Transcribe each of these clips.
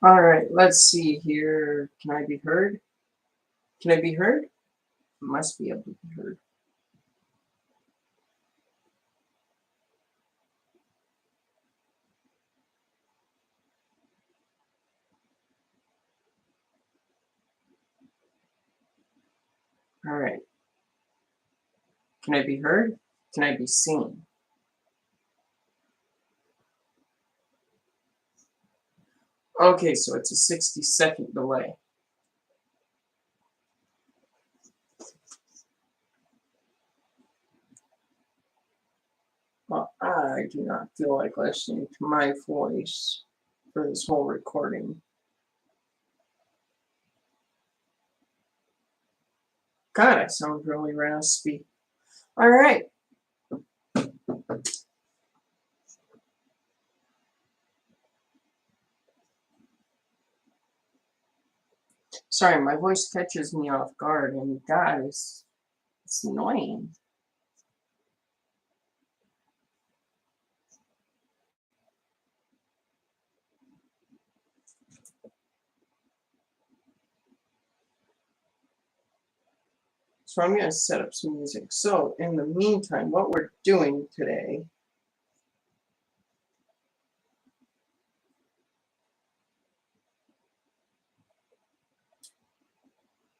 All right, let's see here. Can I be heard? Can I be heard? Must be able to be heard. All right. Can I be heard? Can I be seen? Okay, so it's a 60-second delay. Well, I do not feel like listening to my voice for this whole recording. God, I sound really raspy. All right. Sorry, my voice catches me off guard, and God, it's annoying. So I'm going to set up some music. So in the meantime, what we're doing today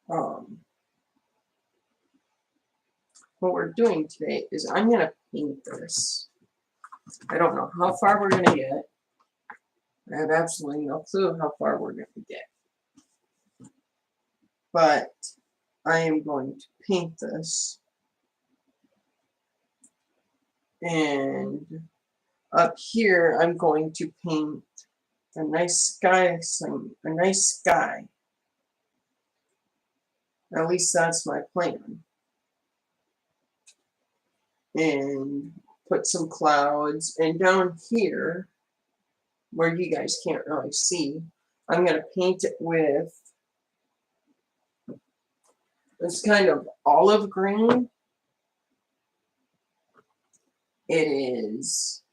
um, is I'm going to paint this. I don't know how far we're going to get. I have absolutely no clue how far we're going to get. But I am going to paint this. And up here, I'm going to paint a nice sky. At least that's my plan. And put some clouds. And down here, where you guys can't really see, I'm going to paint it with this kind of olive green. It is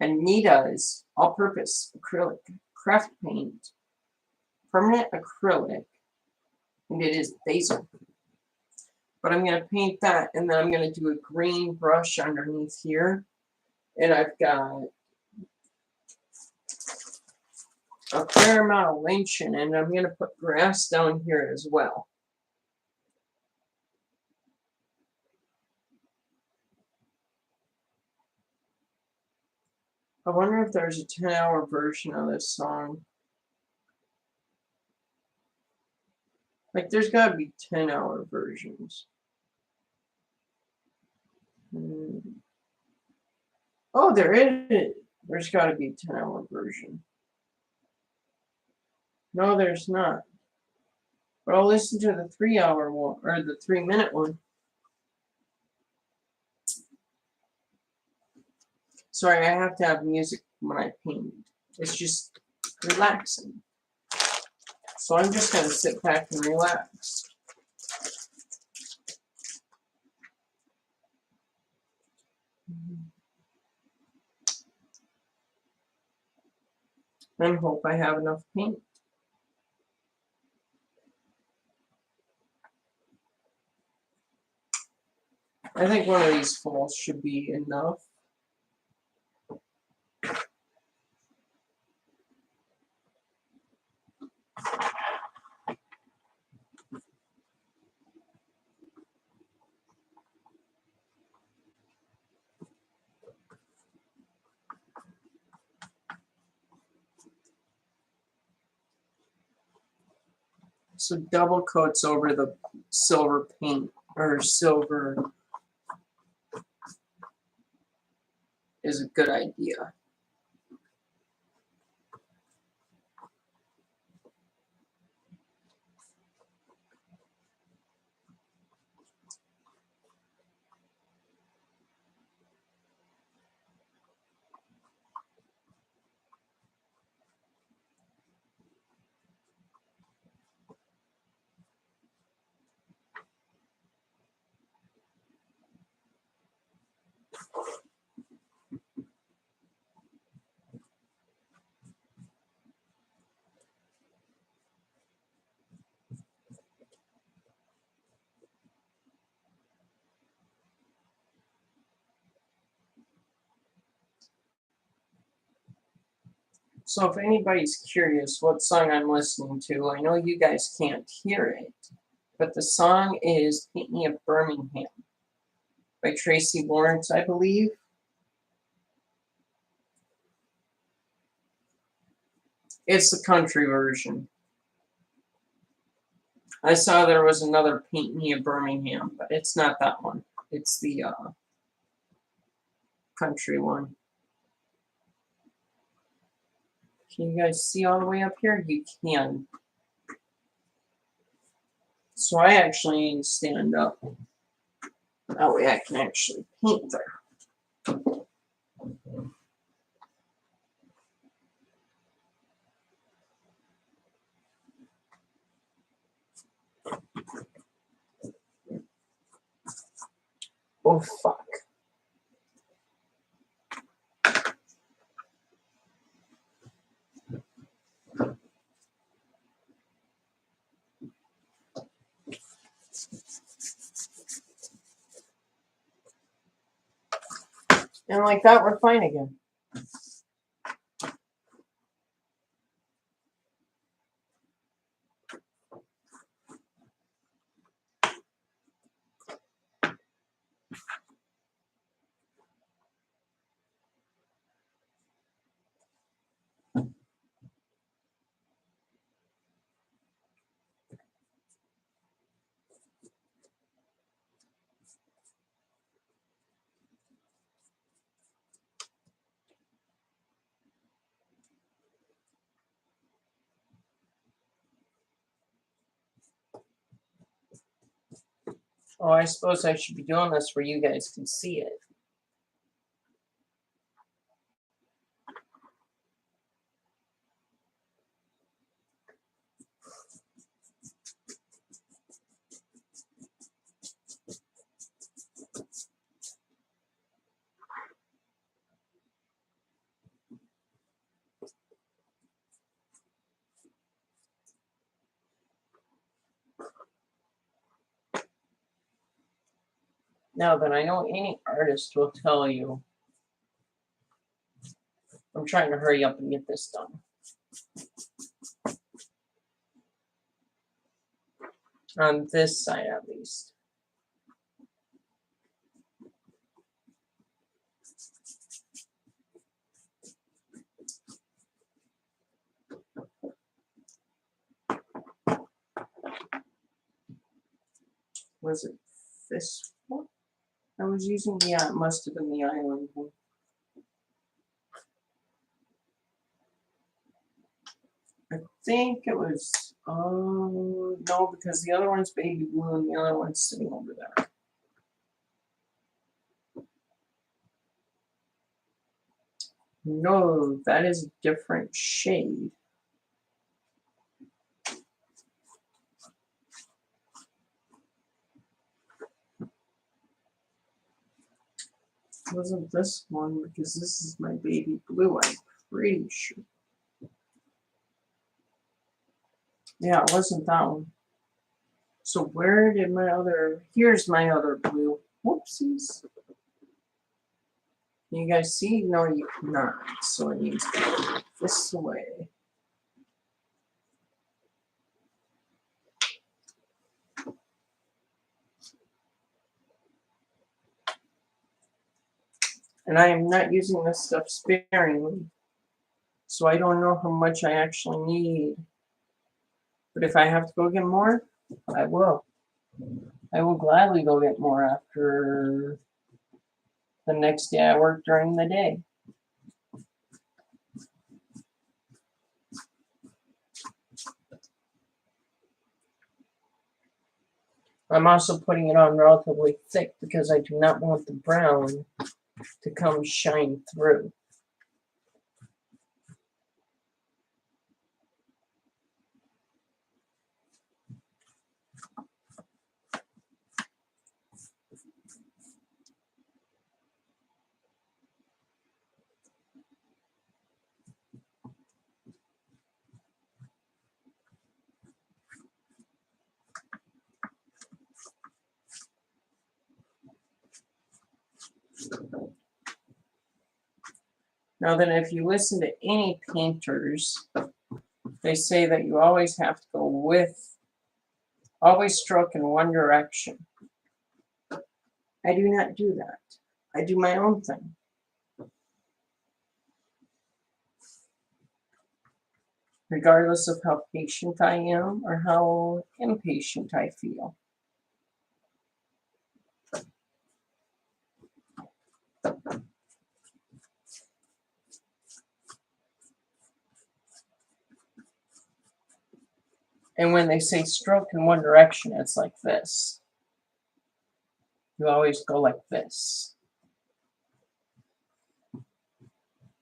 Anita's all-purpose acrylic craft paint, permanent acrylic, and it is basil. But I'm going to paint that, and then I'm going to do a green brush underneath here. And I've got a fair amount of lynching, and I'm going to put grass down here as well. I wonder if there's a 10-hour version of this song. Like, there's got to be 10-hour versions. Oh, there is. There's got to be a 10-hour version. No, there's not. But I'll listen to the 3-hour one, or the 3-minute one. Sorry, I have to have music when I paint. It's just relaxing. So I'm just going to sit back and relax. And hope I have enough paint. I think one of these falls should be enough. So double coats over the silver paint, or silver, is a good idea. So if anybody's curious what song I'm listening to, I know you guys can't hear it, but the song is Paint Me a Birmingham by Tracy Lawrence, I believe. It's the country version. I saw there was another Paint Me a Birmingham, but it's not that one. It's the country one. Can you guys see all the way up here? You can. So I actually need to stand up. That way I can actually paint there. Oh, fuck. And like that, we're fine again. Oh, I suppose I should be doing this where you guys can see it. Now that I know any artist will tell you, I'm trying to hurry up and get this done. On this side, at least. Was it this one I was using? Yeah, it must have been the island one. I think it was, oh, no, because the other one's baby blue and the other one's sitting over there. No, that is a different shade. It wasn't this one because this is my baby blue, I'm pretty sure. Yeah, it wasn't that one. So where did my other, here's my other blue. Whoopsies. Can you guys see? No, you cannot. So it needs to go this way. And I am not using this stuff sparingly. So I don't know how much I actually need. But if I have to go get more, I will. I will gladly go get more after the next day I work during the day. I'm also putting it on relatively thick because I do not want the brown to come shine through. Now then, if you listen to any painters, they say that you always have to go with, always stroke in one direction. I do not do that. I do my own thing. Regardless of how patient I am or how impatient I feel. And when they say stroke in one direction, it's like this. You always go like this.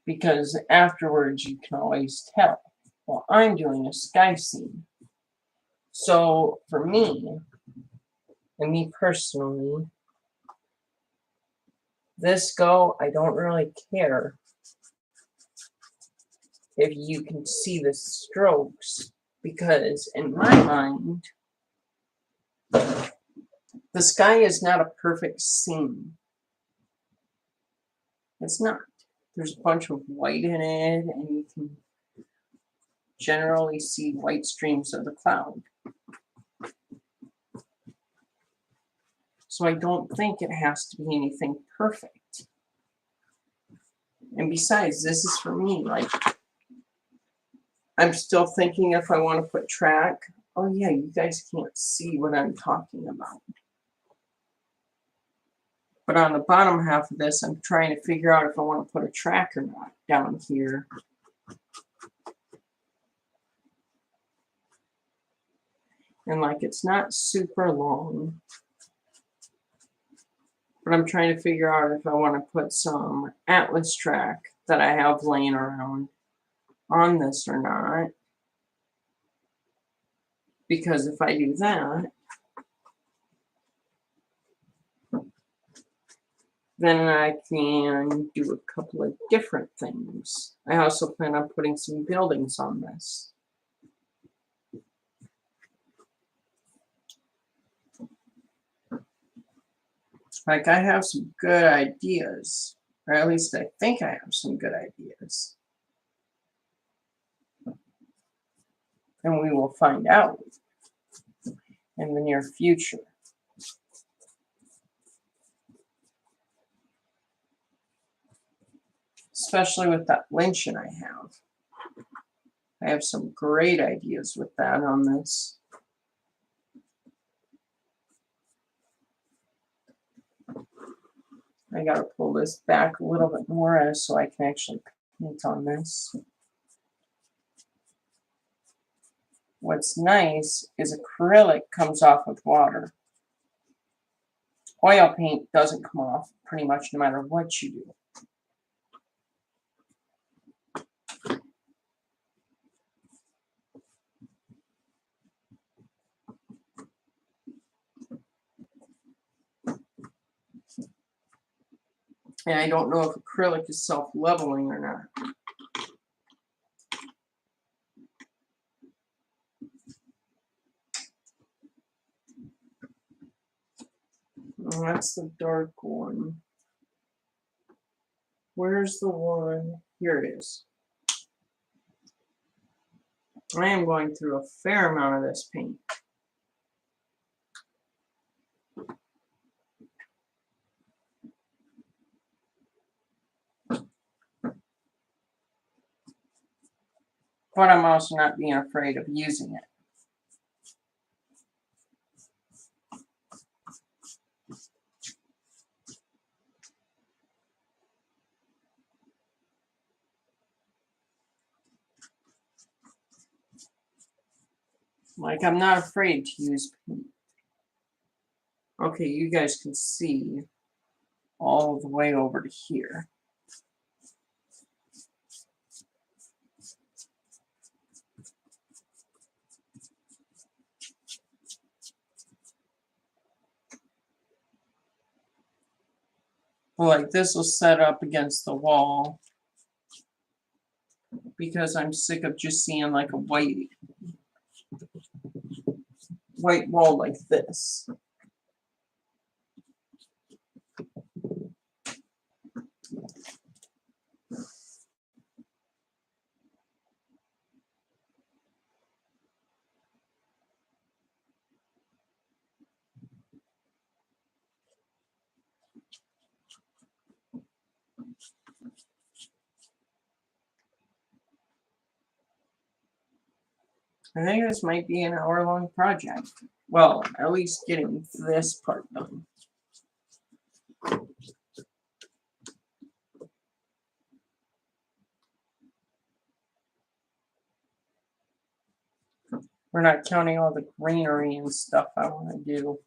Because afterwards you can always tell. Well, I'm doing a sky scene. So for me, and me personally, this go, I don't really care if you can see the strokes, because in my mind, the sky is not a perfect scene. It's not. There's a bunch of white in it, and you can generally see white streams of the cloud. So I don't think it has to be anything perfect. And besides, this is for me, like, I'm still thinking if I want to put track. Oh yeah, you guys can't see what I'm talking about. But on the bottom half of this, I'm trying to figure out if I want to put a track or not down here. And like, it's not super long, but I'm trying to figure out if I want to put some atlas track that I have laying around on this or not. Because if I do that, then I can do a couple of different things. I also plan on putting some buildings on this. Like, I have some good ideas, or at least I think I have some good ideas. And we will find out in the near future. Especially with that lynching I have. I have some great ideas with that on this. I gotta pull this back a little bit more so I can actually paint on this. What's nice is acrylic comes off with water. Oil paint doesn't come off pretty much no matter what you do. And I don't know if acrylic is self-leveling or not. Oh, that's the dark one. Where's the one? Here it is. I am going through a fair amount of this paint. But I'm also not being afraid of using it. Like, I'm not afraid to use paint. Okay, you guys can see all the way over to here. Well, like, this will set up against the wall because I'm sick of just seeing like a white wall like this. I think this might be an hour-long project. Well, at least getting this part done. We're not counting all the greenery and stuff I want to do.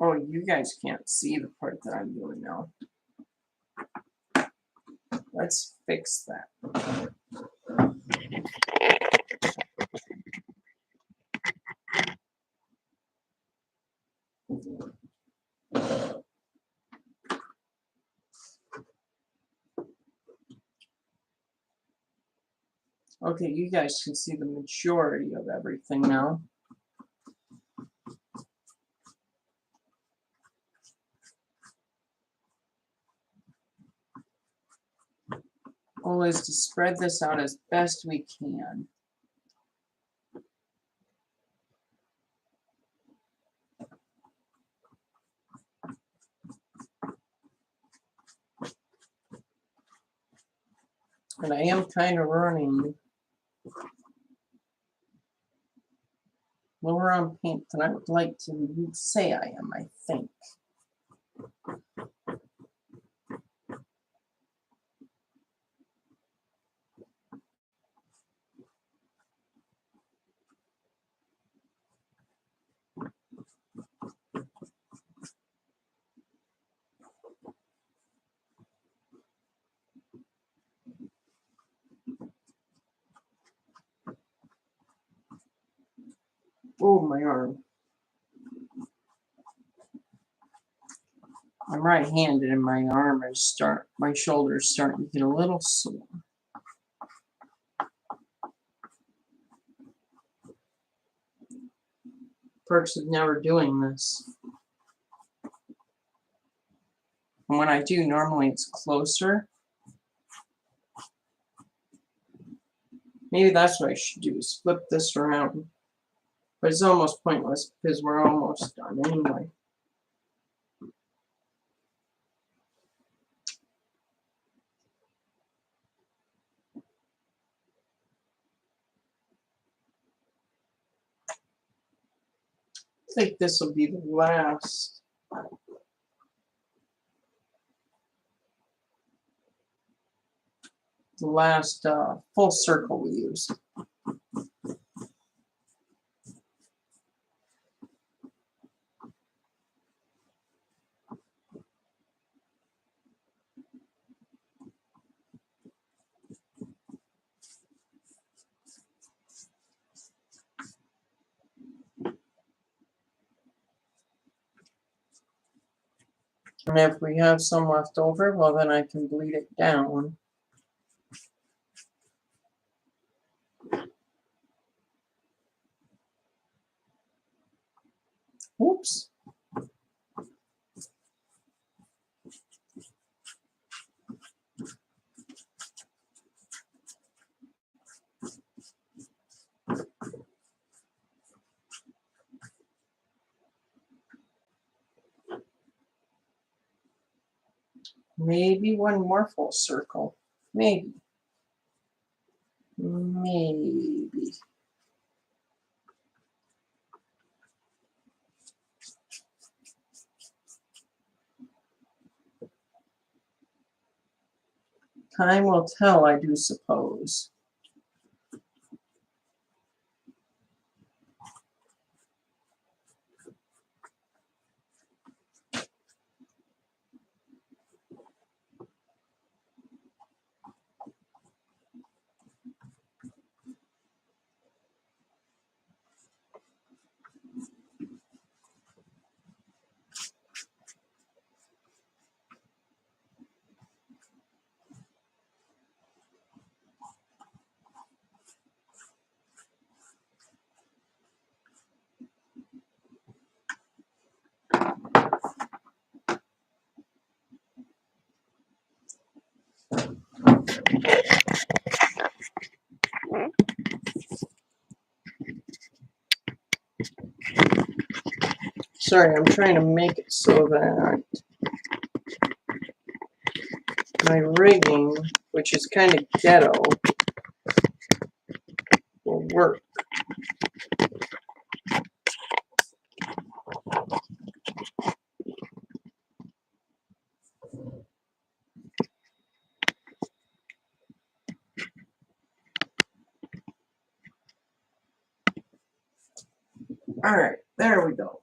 Oh, you guys can't see the part that I'm doing now. Let's fix that. Okay, you guys can see the majority of everything now. Goal is to spread this out as best we can. And I am kind of running lower on paint than I would like to say I am, I think. Oh, my arm. I'm right-handed and my arm is my shoulder's starting to get a little sore. Perks of never doing this. And when I do, normally it's closer. Maybe that's what I should do, is flip this around. But it's almost pointless because we're almost done anyway. I think this will be the last. Full circle we use. And if we have some left over, well, then I can bleed it down. Oops. Maybe one more full circle. Maybe. Maybe. Time will tell, I do suppose. sorry, I'm trying to make it so that my rigging, which is kind of ghetto, will work. All right, there we go.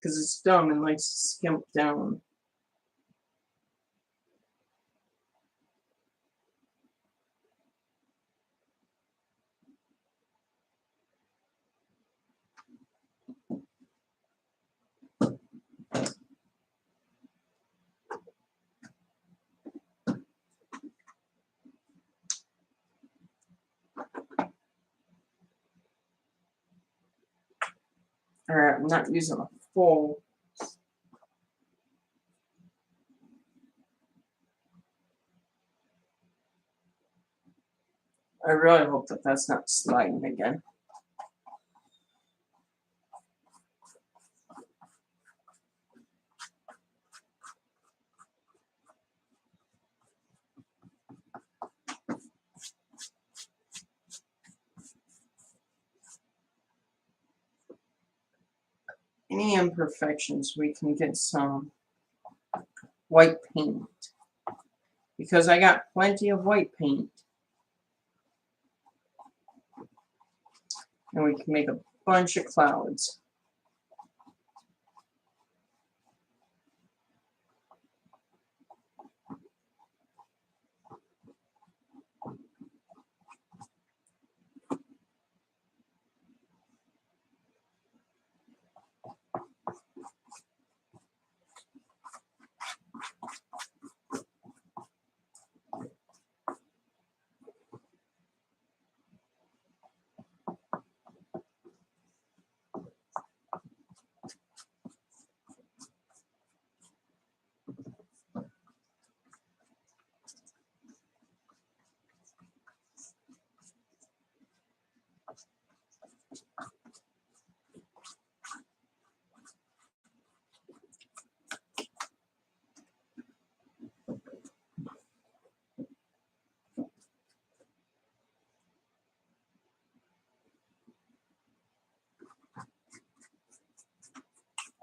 Because it's dumb and likes to skimp down. All right, I'm not using a full. I really hope that that's not sliding again. Any imperfections, we can get some white paint. Because I got plenty of white paint. And we can make a bunch of clouds.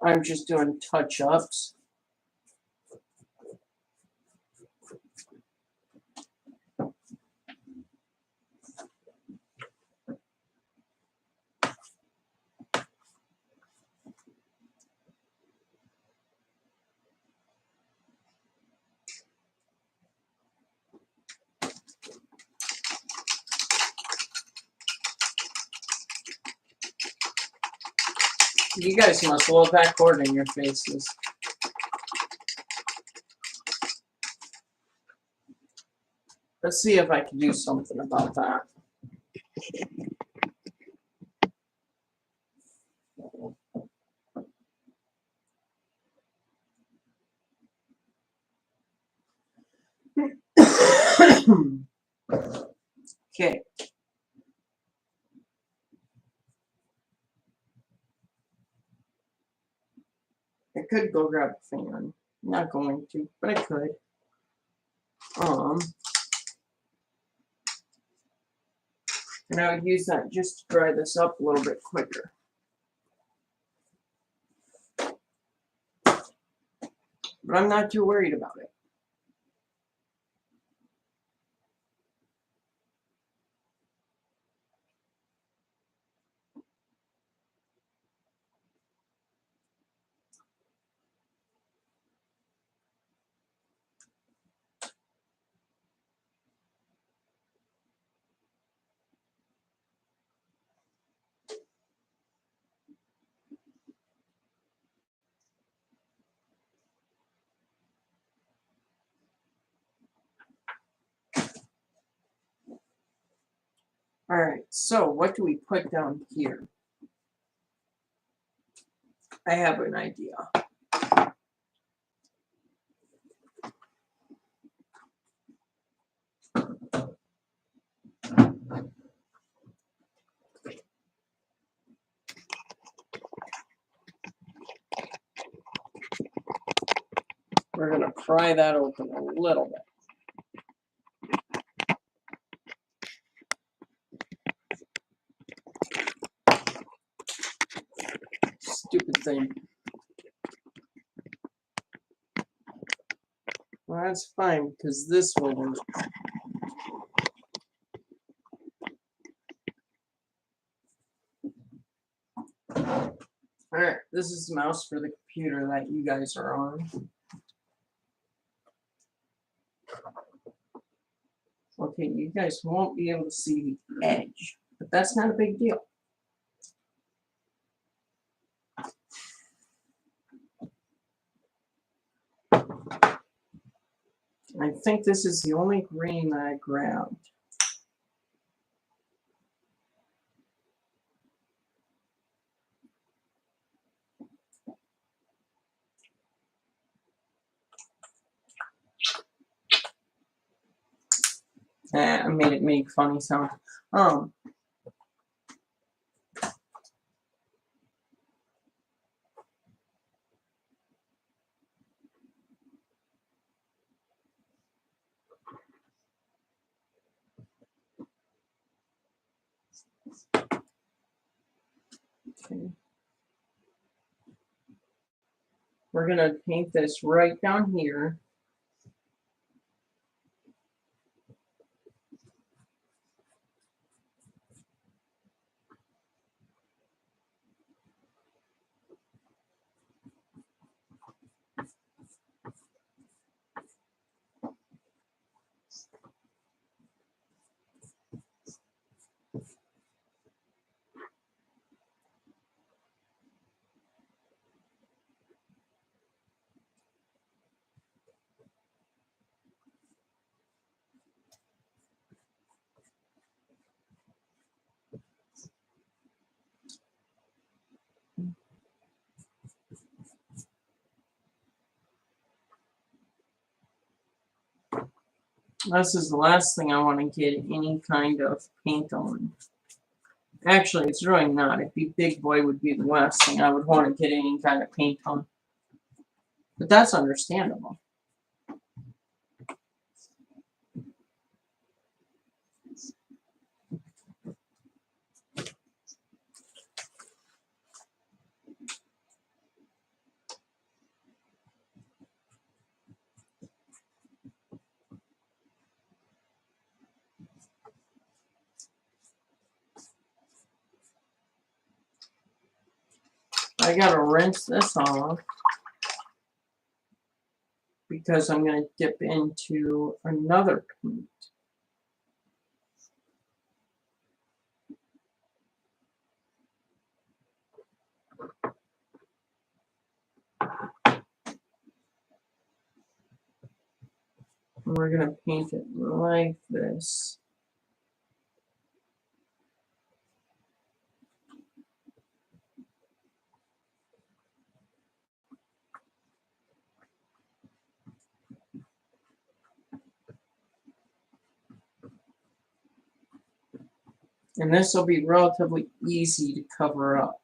I'm just doing touch-ups. You guys must love that cord in your faces. Let's see if I can do something about that. Okay. I could go grab a fan. I'm not going to, but I could. And I would use that just to dry this up a little bit quicker. But I'm not too worried about it. All right, so what do we put down here? I have an idea. We're going to pry that open a little bit. Stupid thing. Well, that's fine because this will work. Alright, this is the mouse for the computer that you guys are on. Okay, you guys won't be able to see the edge, but that's not a big deal. I think this is the only green that I grabbed. I made it make funny sound. Okay. We're going to paint this right down here. This is the last thing I want to get any kind of paint on. Actually, it's really not. If the big boy would be the last thing I would want to get any kind of paint on. But that's understandable. I gotta rinse this off because I'm gonna dip into another paint. And we're gonna paint it like this. And this will be relatively easy to cover up.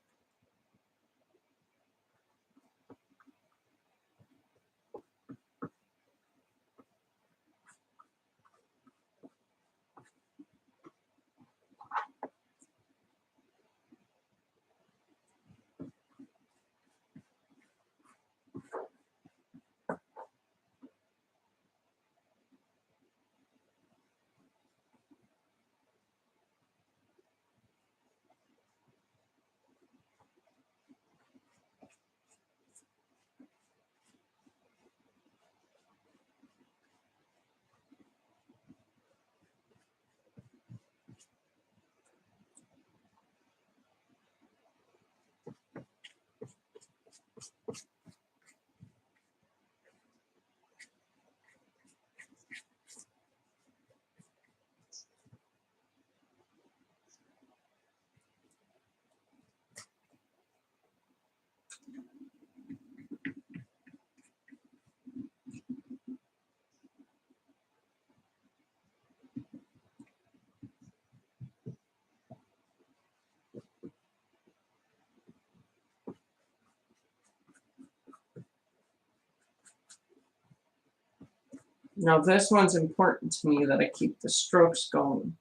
Now this one's important to me that I keep the strokes going.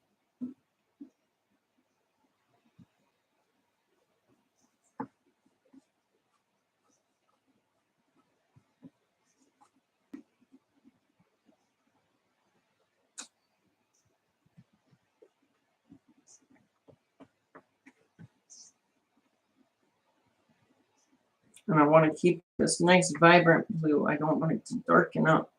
And I want to keep this nice vibrant blue. I don't want it to darken up.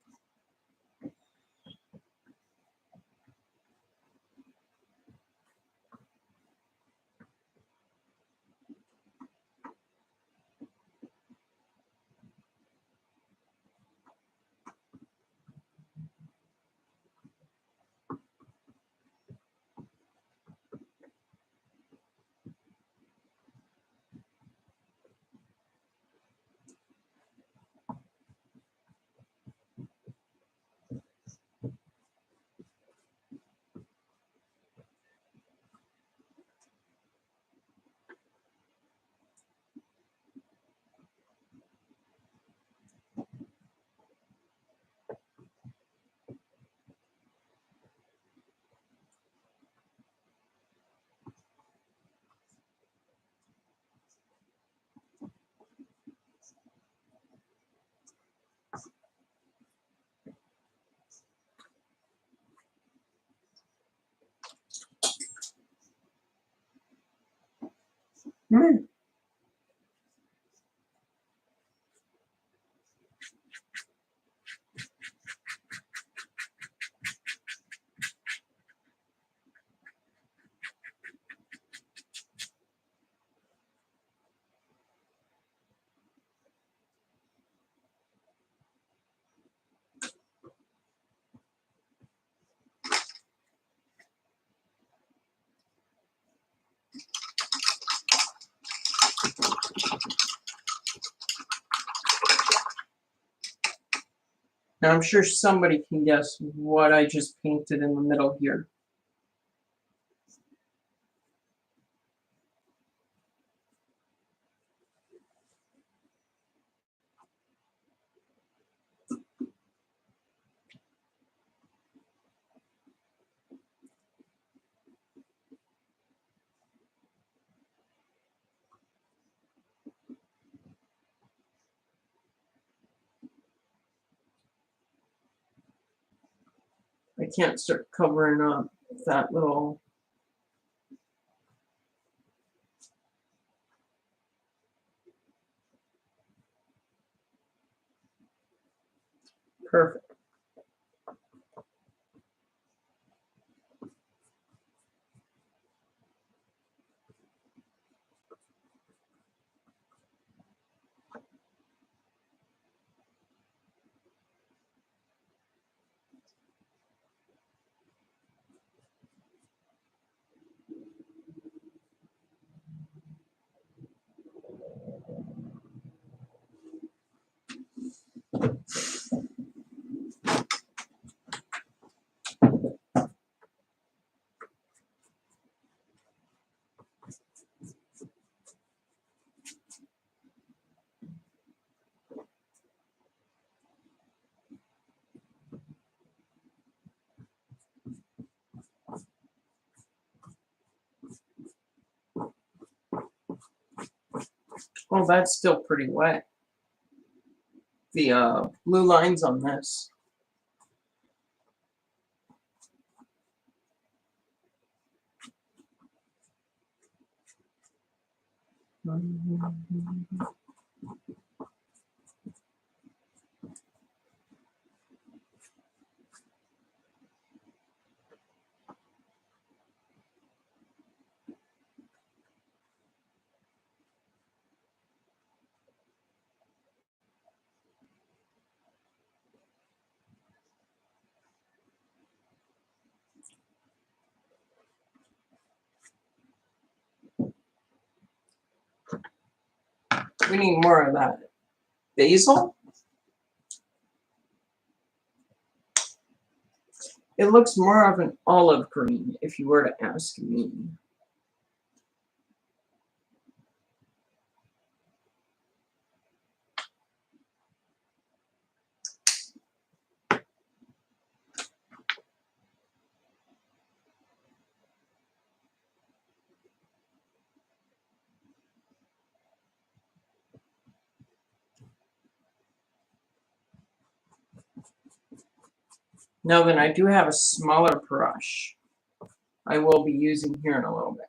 Mm. Now I'm sure somebody can guess what I just painted in the middle here. I can't start covering up that little. Perfect. Oh, that's still pretty wet. The blue lines on this. We need more of that. Basil? It looks more of an olive green, if you were to ask me. Now then, I do have a smaller brush I will be using here in a little bit.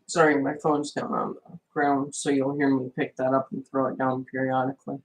Sorry, my phone's down on the ground, so you'll hear me pick that up and throw it down periodically.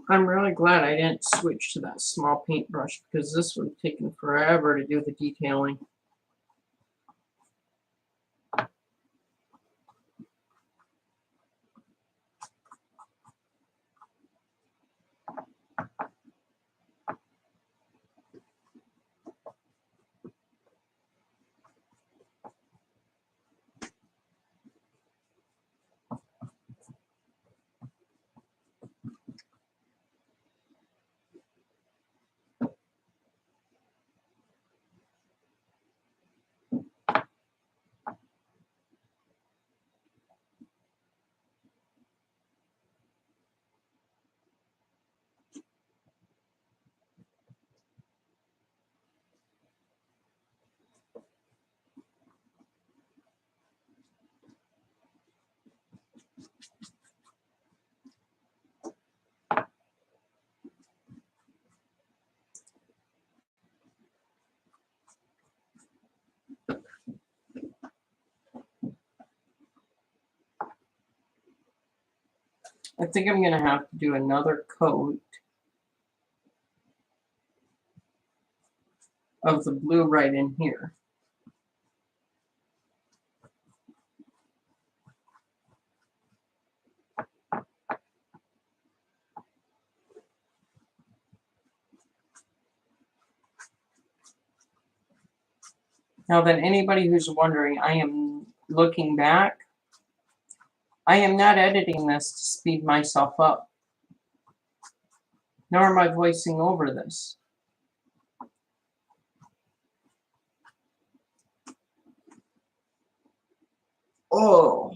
I'm really glad I didn't switch to that small paintbrush because this would have taken forever to do the detailing. I think I'm going to have to do another coat of the blue right in here. Now then, anybody who's wondering, I am looking back. I am not editing this to speed myself up, nor am I voicing over this. Oh.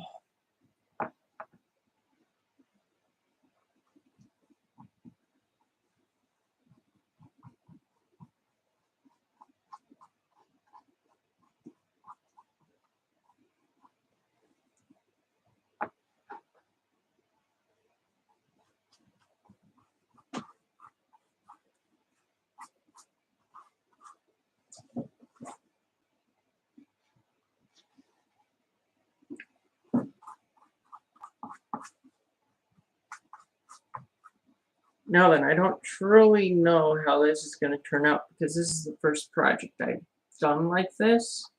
Now then, I don't truly know how this is going to turn out because this is the first project I've done like this.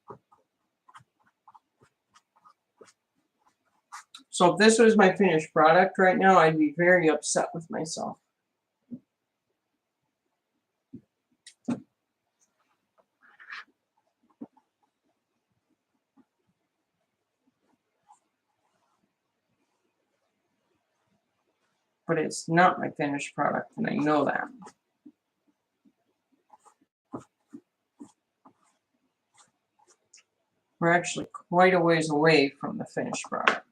So if this was my finished product right now, I'd be very upset with myself. But it's not my finished product, and I know that. We're actually quite a ways away from the finished product.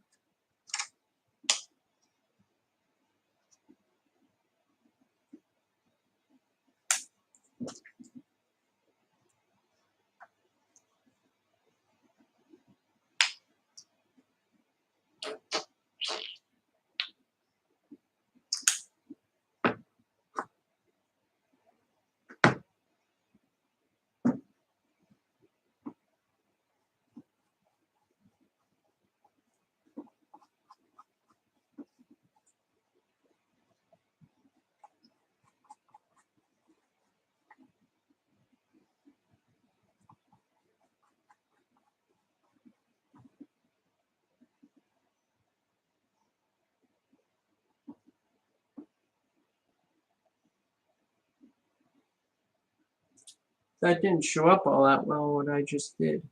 That didn't show up all that well, what I just did.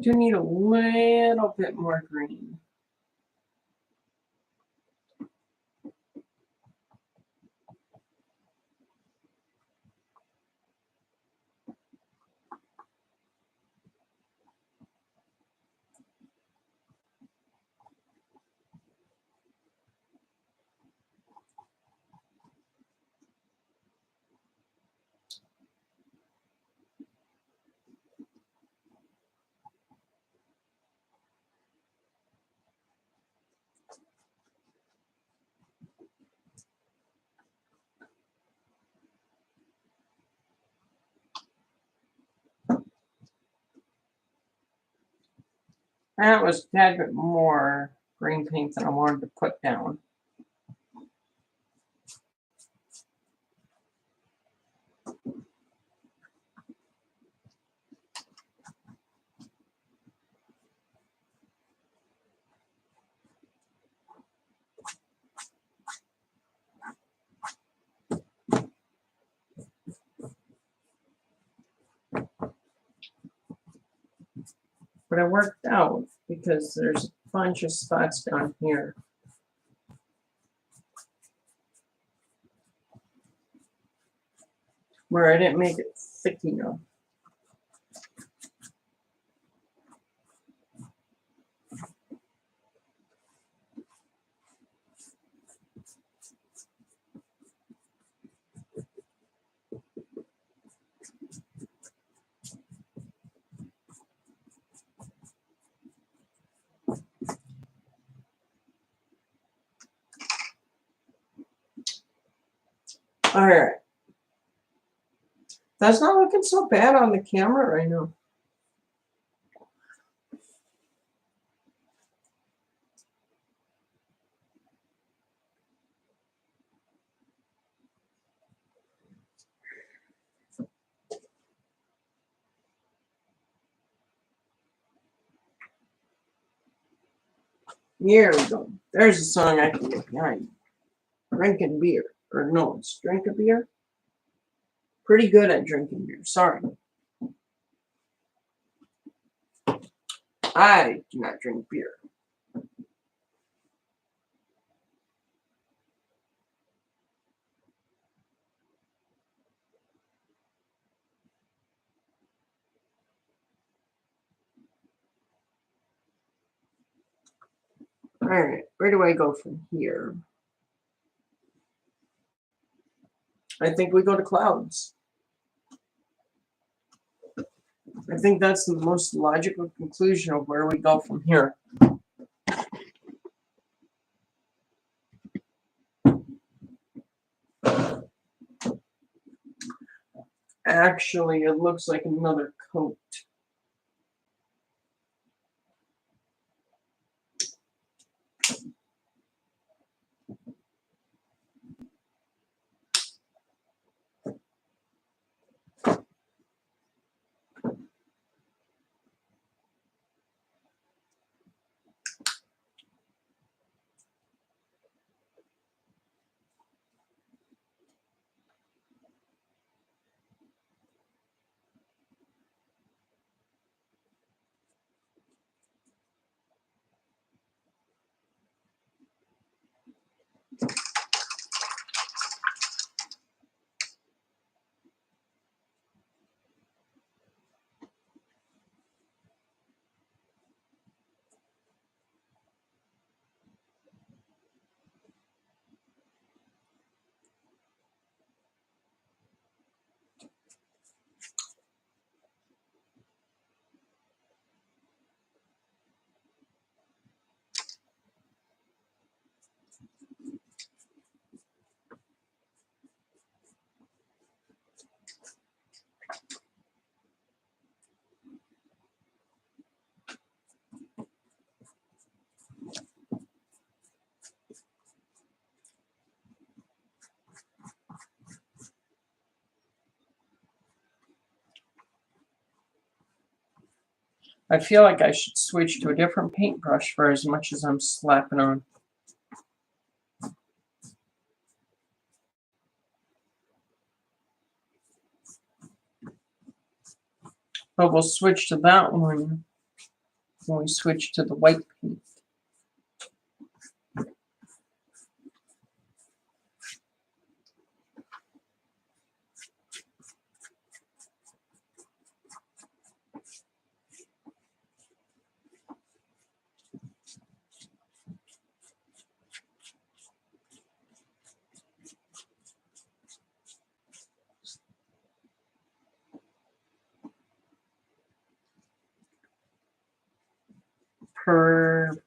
Do need a little bit more green. That was a tad bit more green paint than I wanted to put down. But it worked out because there's a bunch of spots down here. Where I didn't make it thick enough. All right. That's not looking so bad on the camera right now. Here we go. There's a song I can get behind. Drinking beer. Or no, it's drink a beer. Pretty good at drinking beer. Sorry. I do not drink beer. All right, where do I go from here? I think we go to clouds. I think that's the most logical conclusion of where we go from here. Actually, it looks like another coat. I feel like I should switch to a different paintbrush for as much as I'm slapping on. But we'll switch to that one when we switch to the white paint. Perfect.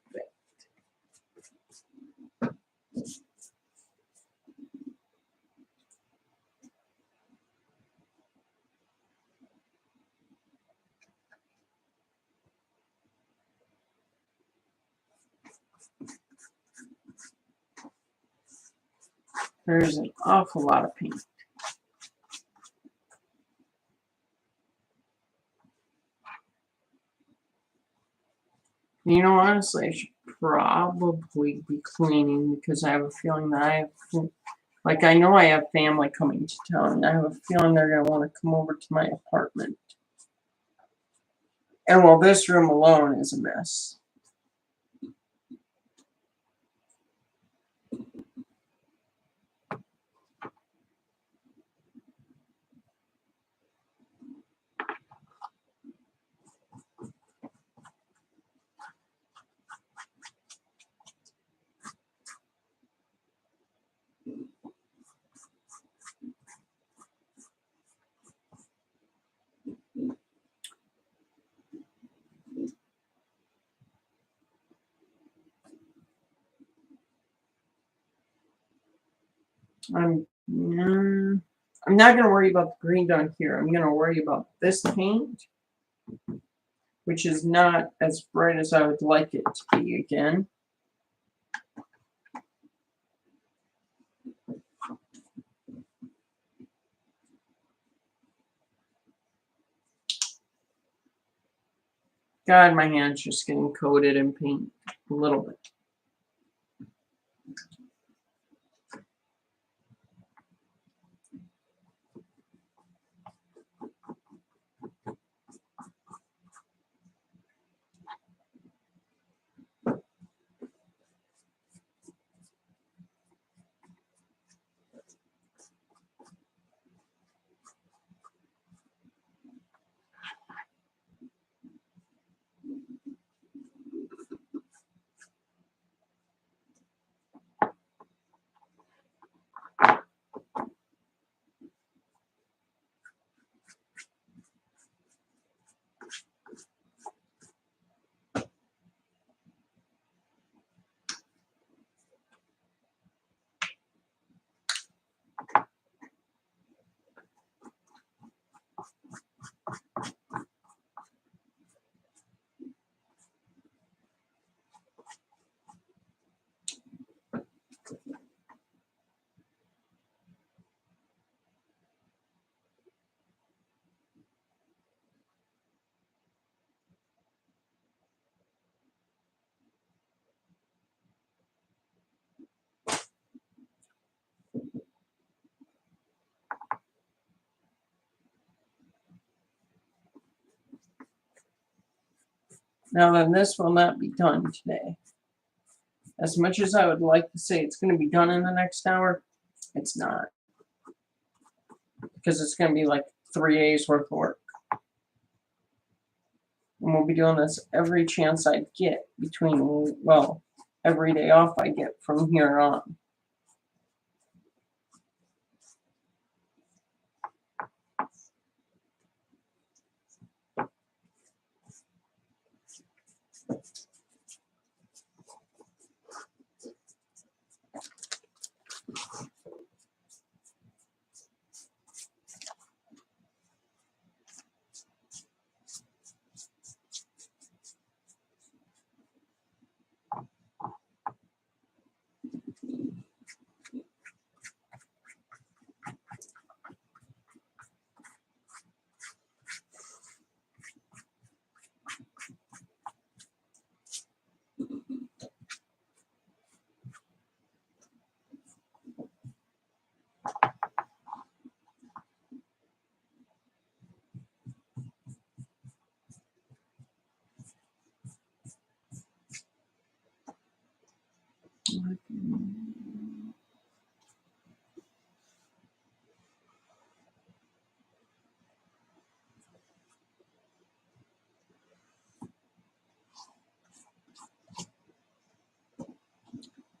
There's an awful lot of paint. You know, honestly, I should probably be cleaning because I have a feeling that I have, like, I know I have family coming to town, and I have a feeling they're going to want to come over to my apartment. And well, this room alone is a mess. I'm not going to worry about the green down here. I'm going to worry about this paint, which is not as bright as I would like it to be again. God, my hand's just getting coated in paint a little bit. Now then, this will not be done today. As much as I would like to say it's going to be done in the next hour, it's not. Because it's going to be like 3 days worth of work. And we'll be doing this every chance I get between, well, every day off I get from here on.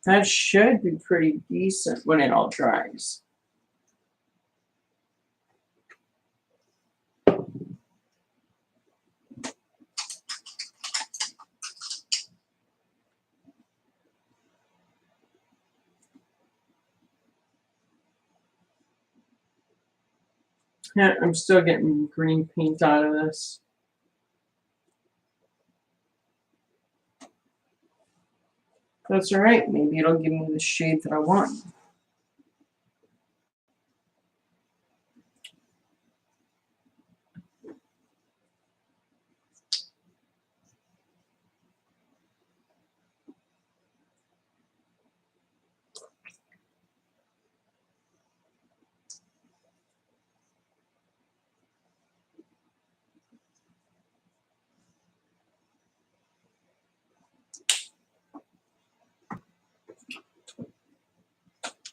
That should be pretty decent when it all dries. Yeah, I'm still getting green paint out of this. That's all right. Maybe it'll give me the shade that I want.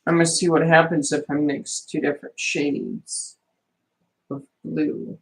I'm going to see what happens if I mix two different shades of blue.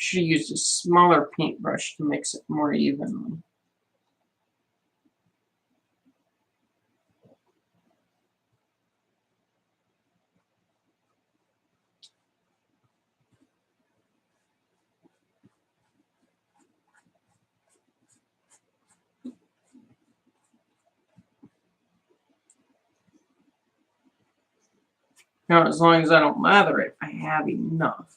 Should use a smaller paintbrush to mix it more evenly. Now, as long as I don't lather it, I have enough.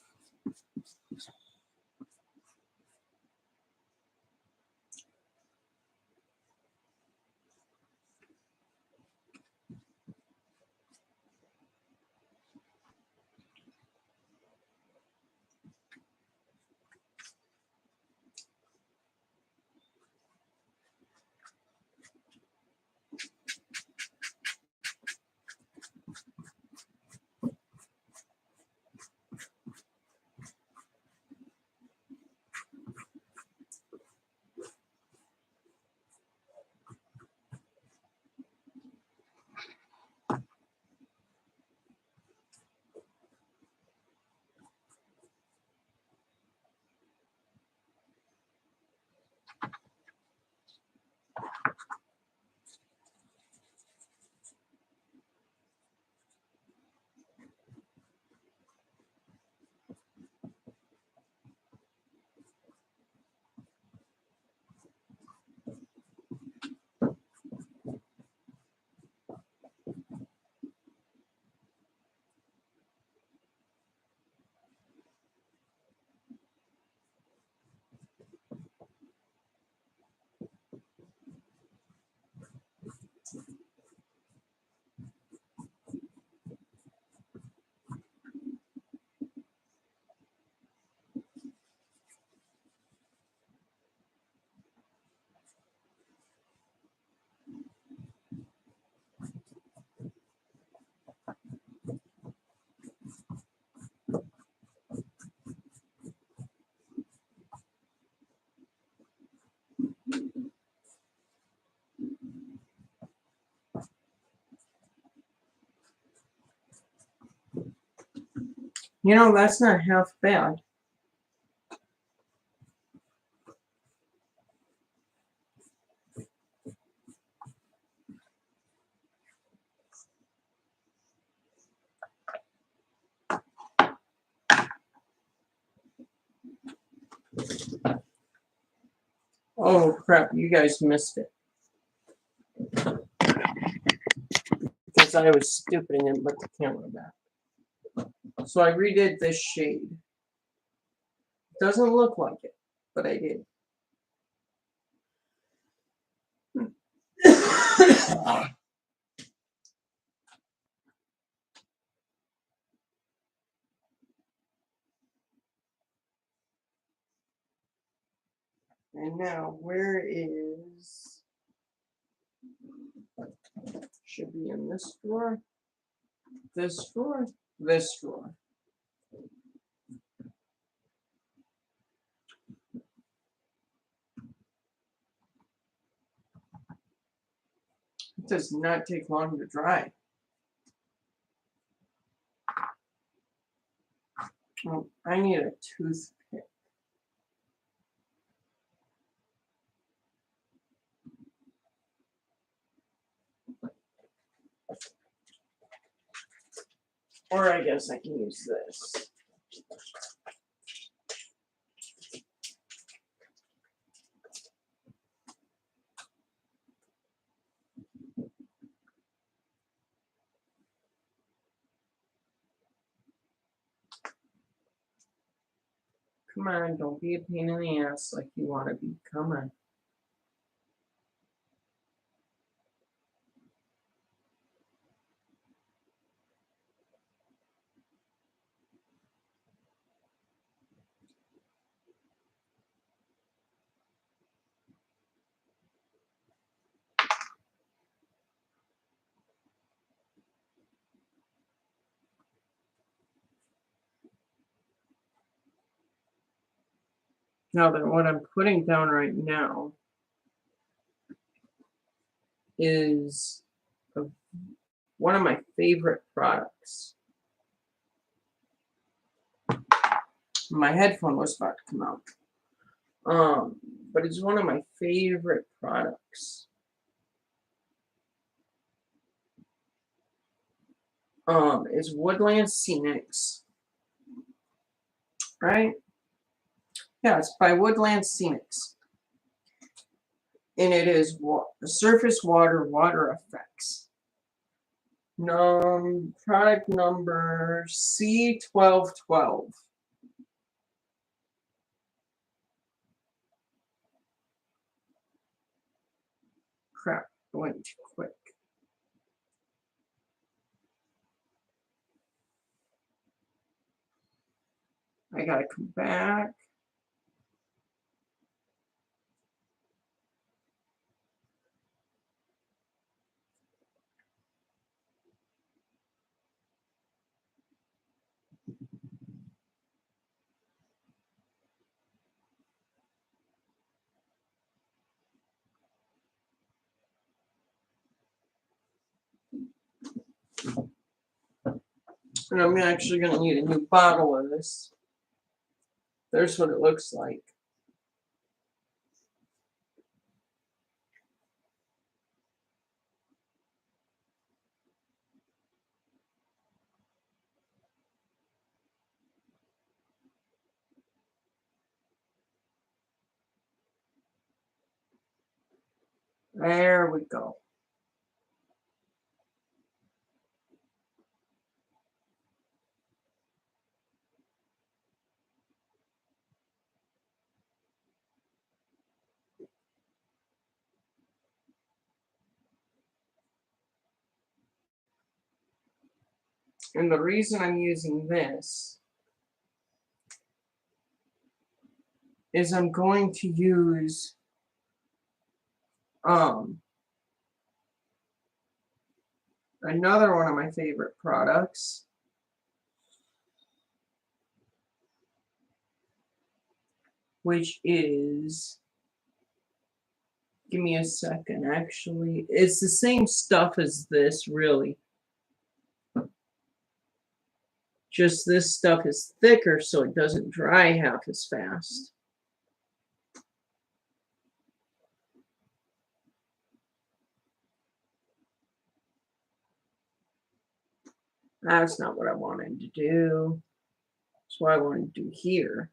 You know, that's not half bad. Oh crap, you guys missed it. Because I was stupid and didn't put the camera back. So I redid this shade. Doesn't look like it, but I did. And now, where is, should be in this drawer, this drawer, this drawer. It does not take long to dry. Oh, I need a toothpick. Or I guess I can use this. Come on, don't be a pain in the ass like you want to be. Come on. Now then, what I'm putting down right now is one of my favorite products. My headphone was about to come out. But it's one of my favorite products. Is Woodland Scenics. Right? Yeah, it's by Woodland Scenics. And it is surface water effects. Product number C1212. Crap, I went too quick. I gotta come back. And I'm actually going to need a new bottle of this. There's what it looks like. There we go. And the reason I'm using this is I'm going to use another one of my favorite products, which is, give me a second, actually, it's the same stuff as this, really. Just this stuff is thicker, so it doesn't dry half as fast. That's not what I wanted to do. That's what I wanted to do here.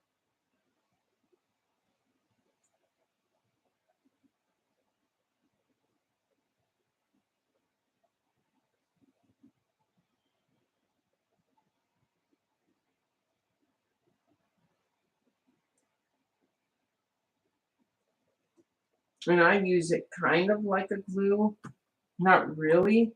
And I use it kind of like a glue. Not really.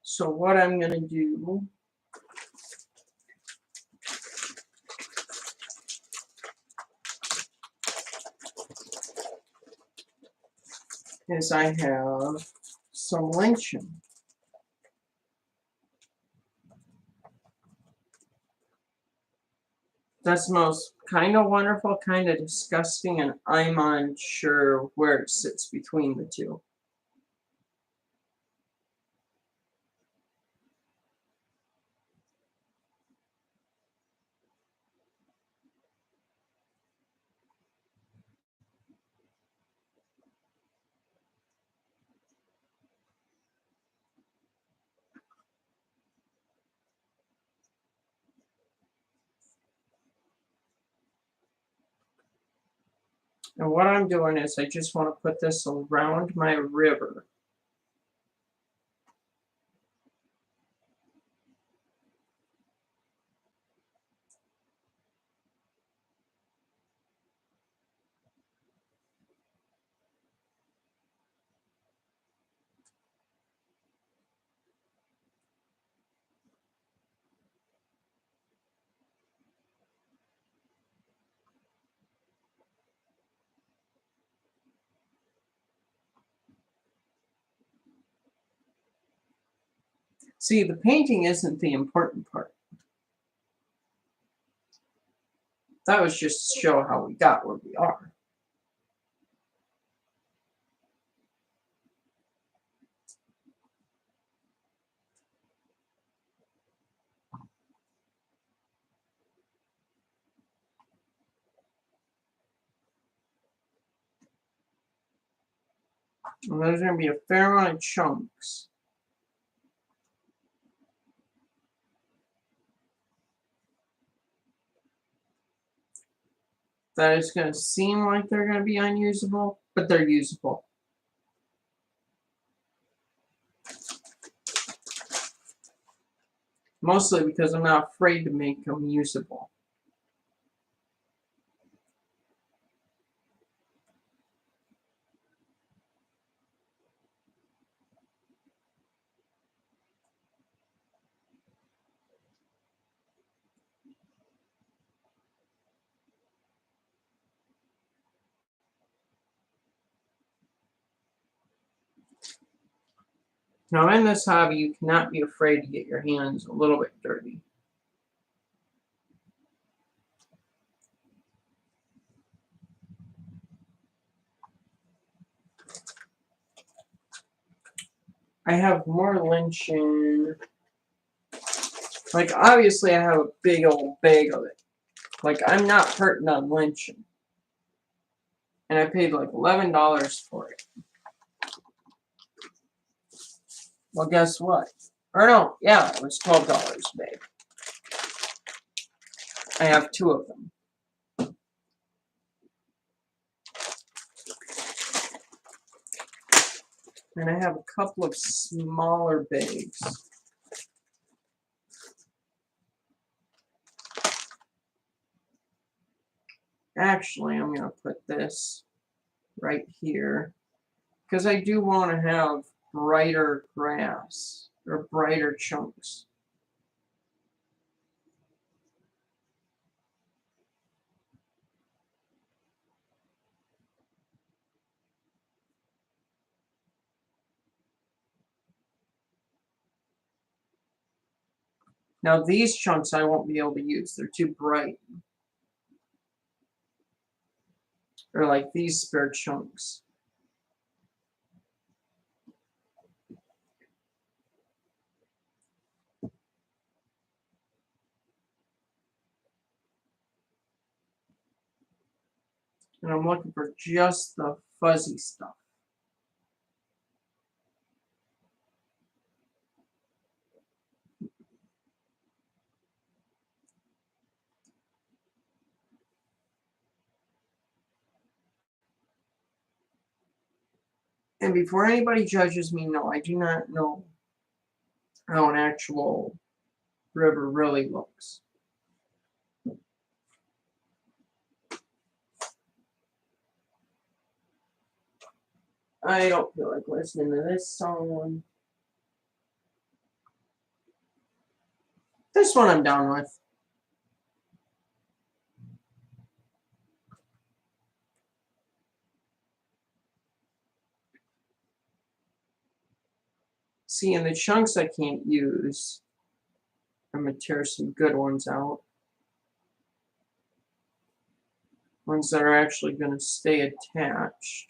So what I'm going to do is I have some lynching. That smells kind of wonderful, kind of disgusting, and I'm unsure where it sits between the two. And what I'm doing is I just want to put this around my river. See, the painting isn't the important part. That was just to show how we got where we are. And there's going to be a fair amount of chunks. That is going to seem like they're going to be unusable, but they're usable. Mostly because I'm not afraid to make them usable. Now, in this hobby, you cannot be afraid to get your hands a little bit dirty. I have more lynching. Like, obviously, I have a big old bag of it. Like, I'm not hurting on lynching. And I paid like $11 for it. Well, guess what? Or no, yeah, it was $12 a bag. I have 2 of them. And I have a couple of smaller bags. Actually, I'm going to put this right here because I do want to have brighter grass or brighter chunks. Now these chunks I won't be able to use. They're too bright. Or like these spare chunks. And I'm looking for just the fuzzy stuff. And before anybody judges me, no, I do not know how an actual river really looks. I don't feel like listening to this song. This one I'm down with. See, and the chunks I can't use, I'm going to tear some good ones out. Ones that are actually going to stay attached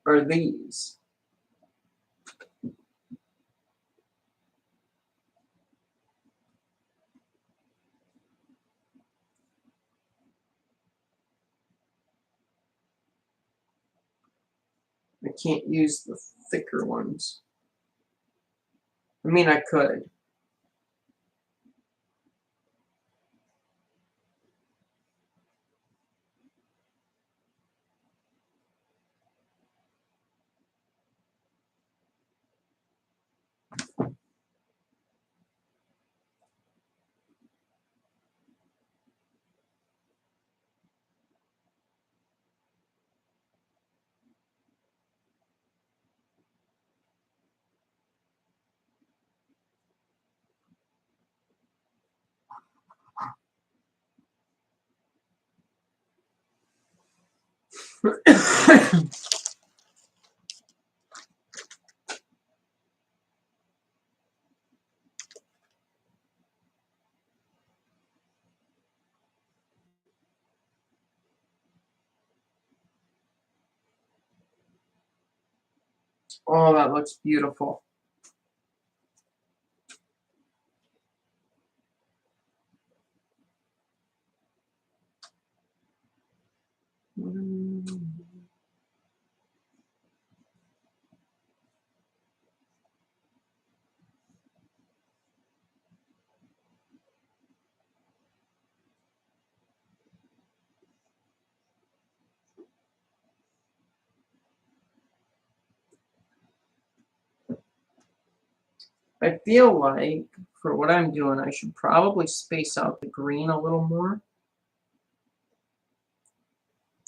are these. I can't use the thicker ones. I mean, I could. Oh, that looks beautiful. I feel like for what I'm doing, I should probably space out the green a little more.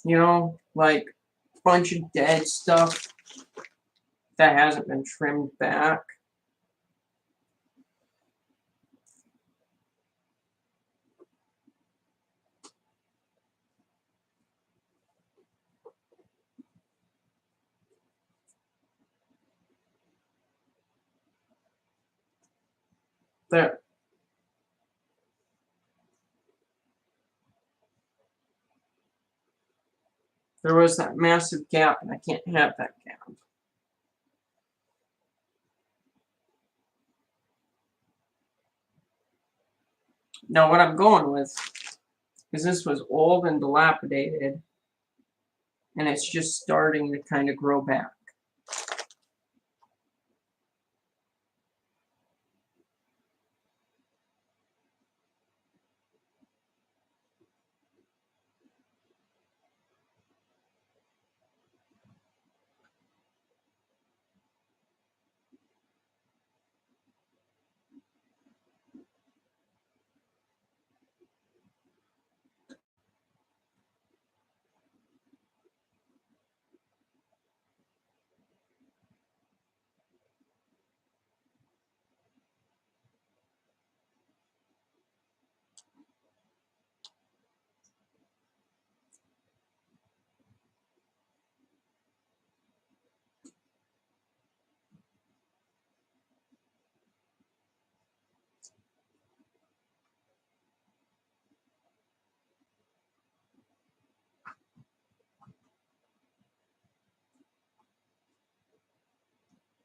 You know, like a bunch of dead stuff that hasn't been trimmed back. There. There was that massive gap, and I can't have that gap. Now, what I'm going with is this was old and dilapidated, and it's just starting to kind of grow back.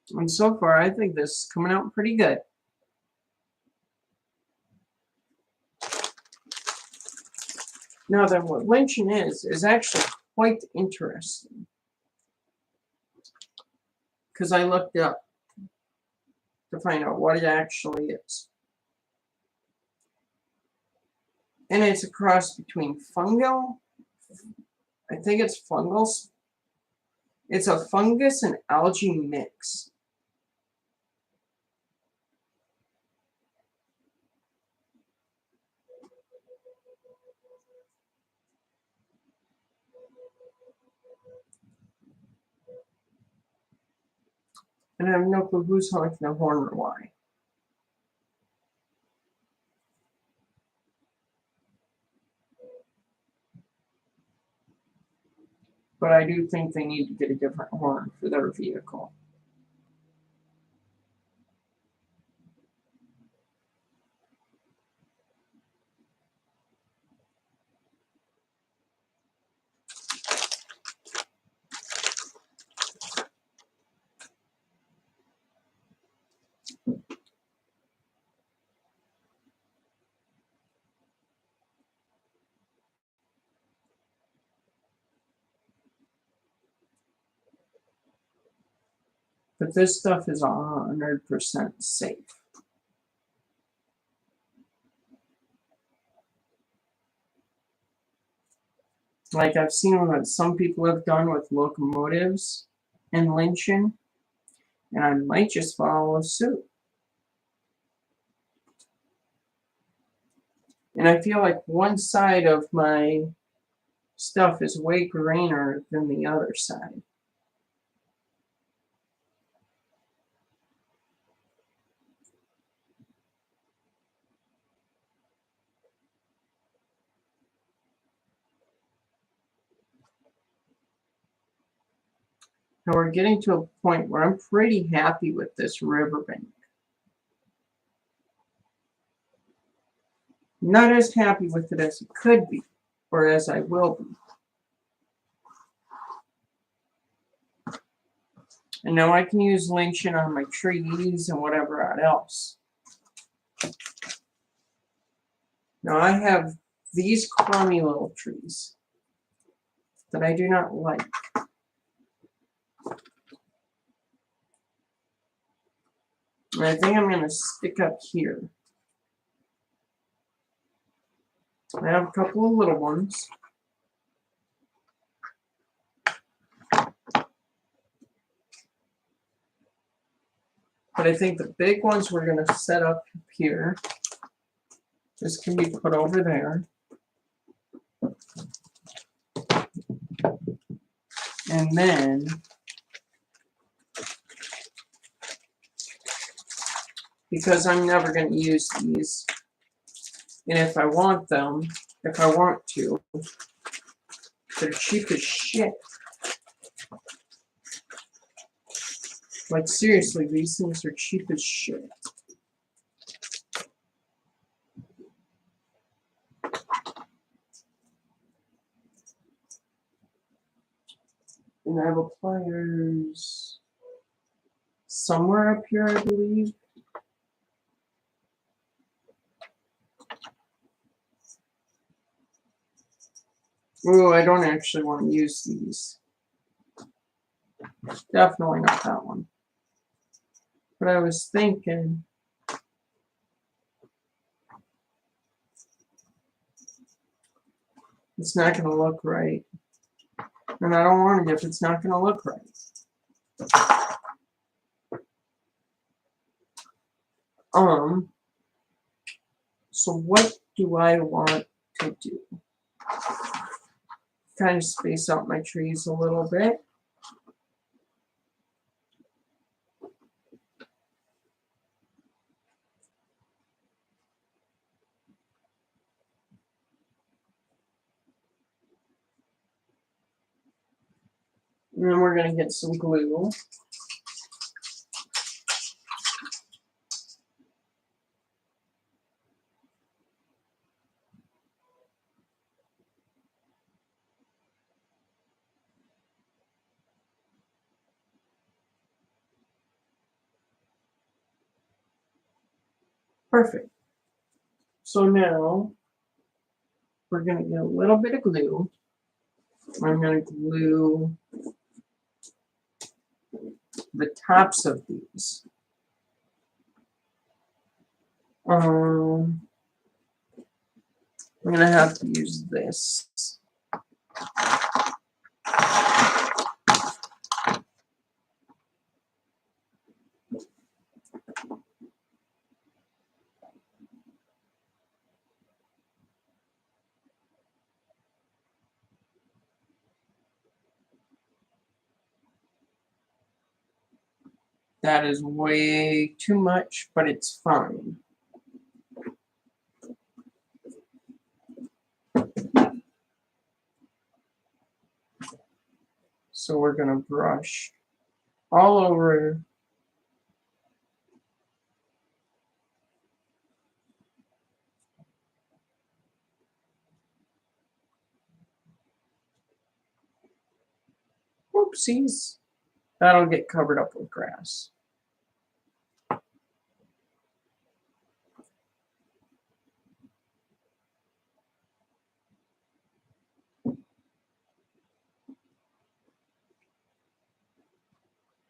And so far, I think this is coming out pretty good. Now then, what lynching is actually quite interesting. Because I looked up to find out what it actually is. And it's a cross between fungal, I think it's fungals. It's a fungus and algae mix. And I have no clue who's honking the horn or why. But I do think they need to get a different horn for their vehicle. But this stuff is 100% safe. Like I've seen what some people have done with locomotives and lynching, and I might just follow suit. And I feel like one side of my stuff is way greener than the other side. And we're getting to a point where I'm pretty happy with this riverbank. Not as happy with it as it could be, or as I will be. And now I can use lynching on my trees and whatever else. Now I have these crummy little trees that I do not like. And I think I'm going to stick up here. I have a couple of little ones. But I think the big ones we're going to set up here. This can be put over there. And then because I'm never going to use these, and if I want them, if I want to, they're cheap as shit. Like seriously, these things are cheap as shit. And I have a pliers somewhere up here, I believe. Oh, I don't actually want to use these. Definitely not that one. But I was thinking, it's not going to look right. And I don't want it if it's not going to look right. So what do I want to do? Kind of space out my trees a little bit. And then we're going to get some glue. Perfect. So now we're going to get a little bit of glue. I'm going to glue the tops of these. I'm going to have to use this. That is way too much, but it's fine. So we're going to brush all over. Oopsies. That'll get covered up with grass.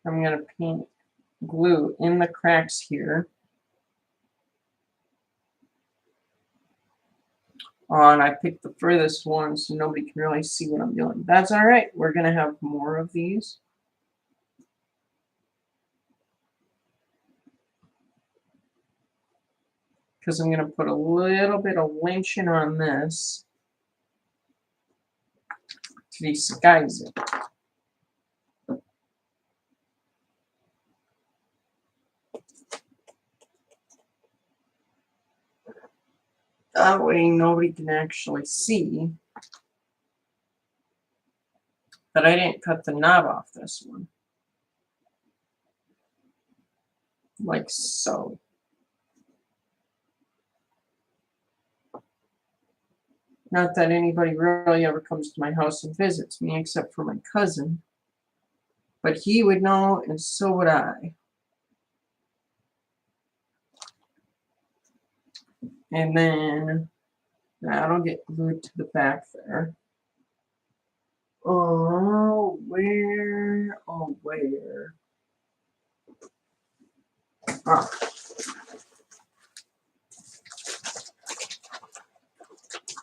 I'm going to paint glue in the cracks here. And I picked the furthest one so nobody can really see what I'm doing. That's all right. We're going to have more of these. Because I'm going to put a little bit of lynching on this to disguise it. That way nobody can actually see that I didn't cut the knob off this one. Like so. Not that anybody really ever comes to my house and visits me except for my cousin. But he would know and so would I. And then that'll get glued to the back there. Oh, where? Oh, where? Ah.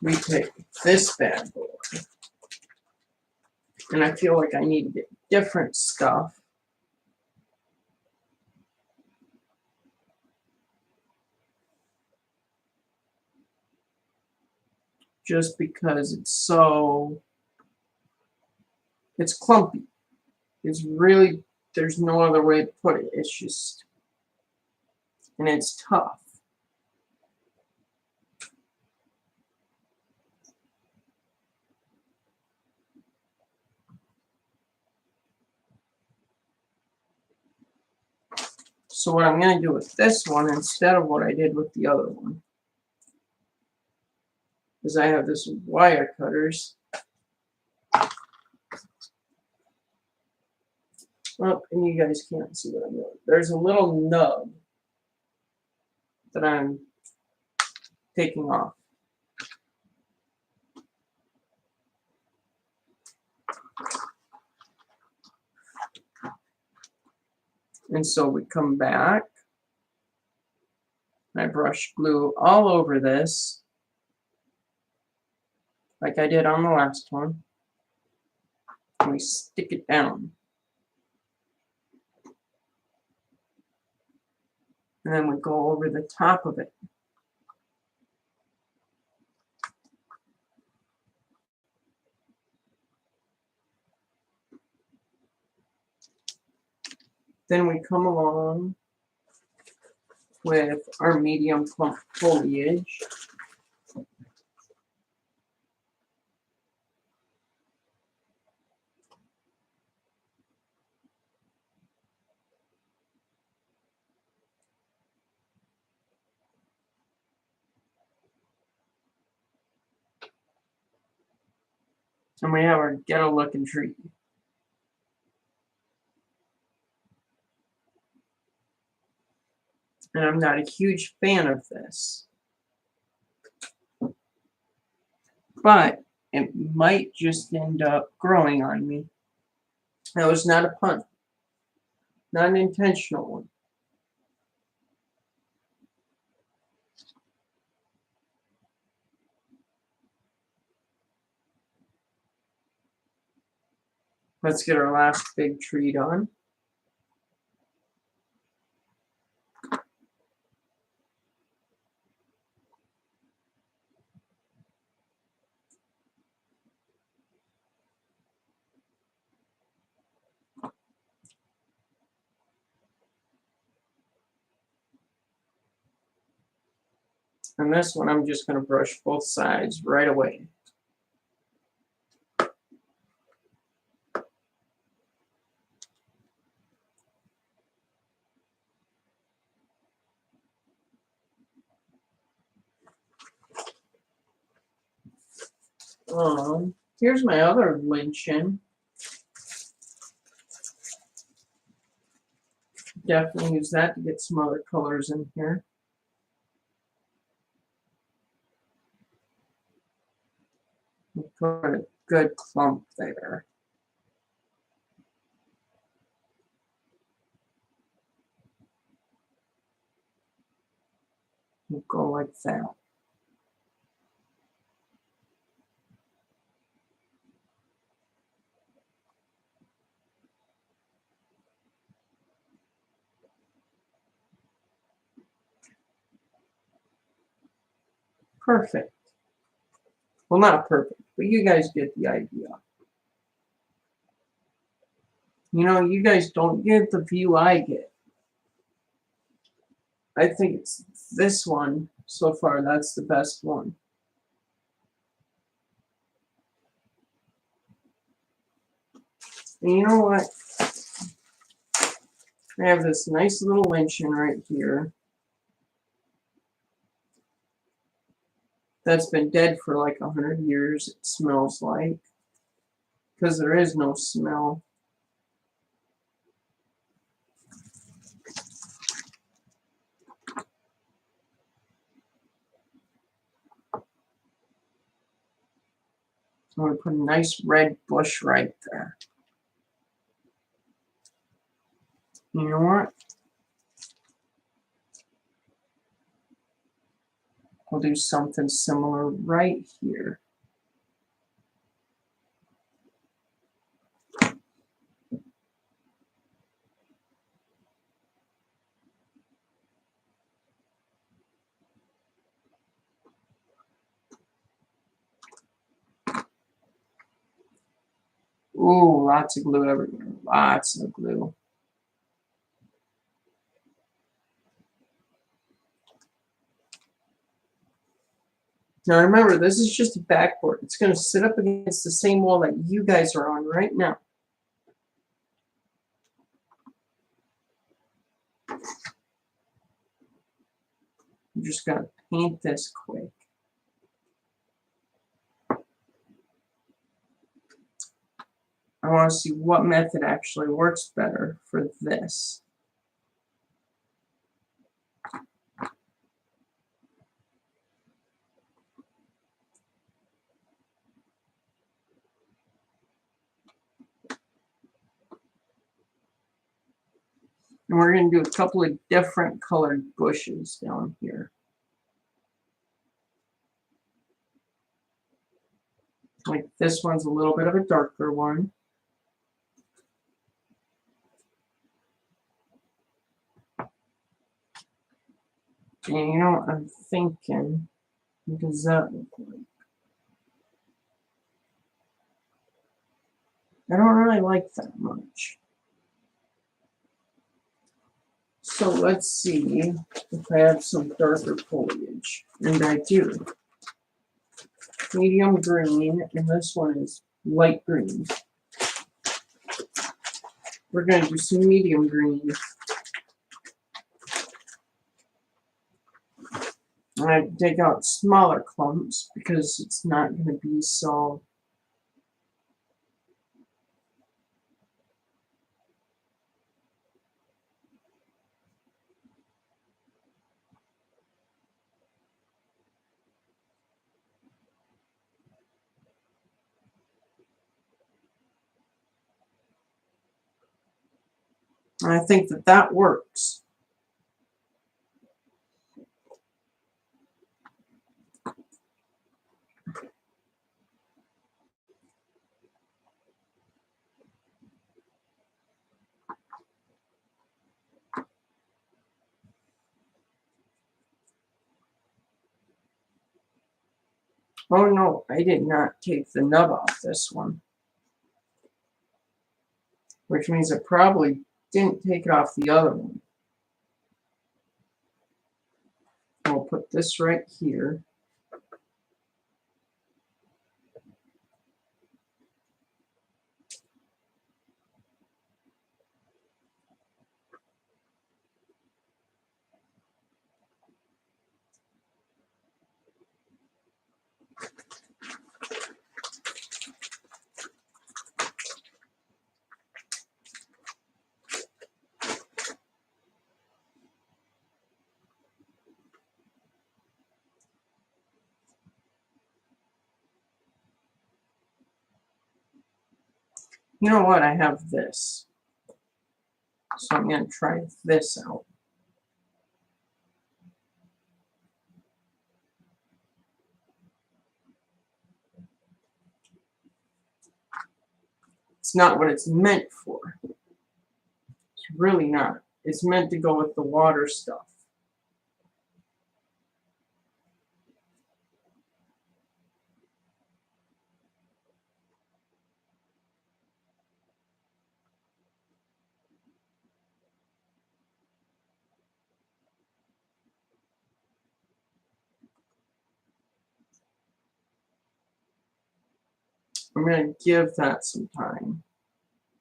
We take this bad boy. And I feel like I need to get different stuff. Just because it's clumpy. It's really, there's no other way to put it. It's just, and it's tough. So what I'm going to do with this one, instead of what I did with the other one, is I have this wire cutters. Oh, and you guys can't see what I'm doing. There's a little nub that I'm taking off. And so we come back. I brush glue all over this, like I did on the last one. And we stick it down. And then we go over the top of it. Then we come along with our medium clump foliage. And we have our ghetto looking tree. And I'm not a huge fan of this. But it might just end up growing on me. That was not a pun. Not an intentional one. Let's get our last big tree done. And this one, I'm just going to brush both sides right away. Here's my other lynching. Definitely use that to get some other colors in here. Put a good clump there. We'll go like that. Perfect. Well, not perfect, but you guys get the idea. You know, you guys don't get the view I get. I think it's this one so far. That's the best one. And you know what? I have this nice little lynching right here. That's been dead for like 100 years, it smells like. Because there is no smell. So I'm going to put a nice red bush right there. You know what? I'll do something similar right here. Ooh, lots of glue everywhere. Lots of glue. Now remember, this is just a backboard. It's going to sit up against the same wall that you guys are on right now. I'm just going to paint this quick. I want to see what method actually works better for this. And we're going to do a couple of different colored bushes down here. Like this one's a little bit of a darker one. And you know what I'm thinking? What does that look like? I don't really like that much. So let's see if I have some darker foliage. And I do. Medium green, and this one is light green. We're going to do some medium green. I take out smaller clumps because it's not going to be so. I think that that works. Oh no, I did not take the nub off this one. Which means I probably didn't take it off the other one. We'll put this right here. You know what? I have this. So I'm going to try this out. It's not what it's meant for. It's really not. It's meant to go with the water stuff. I'm going to give that some time.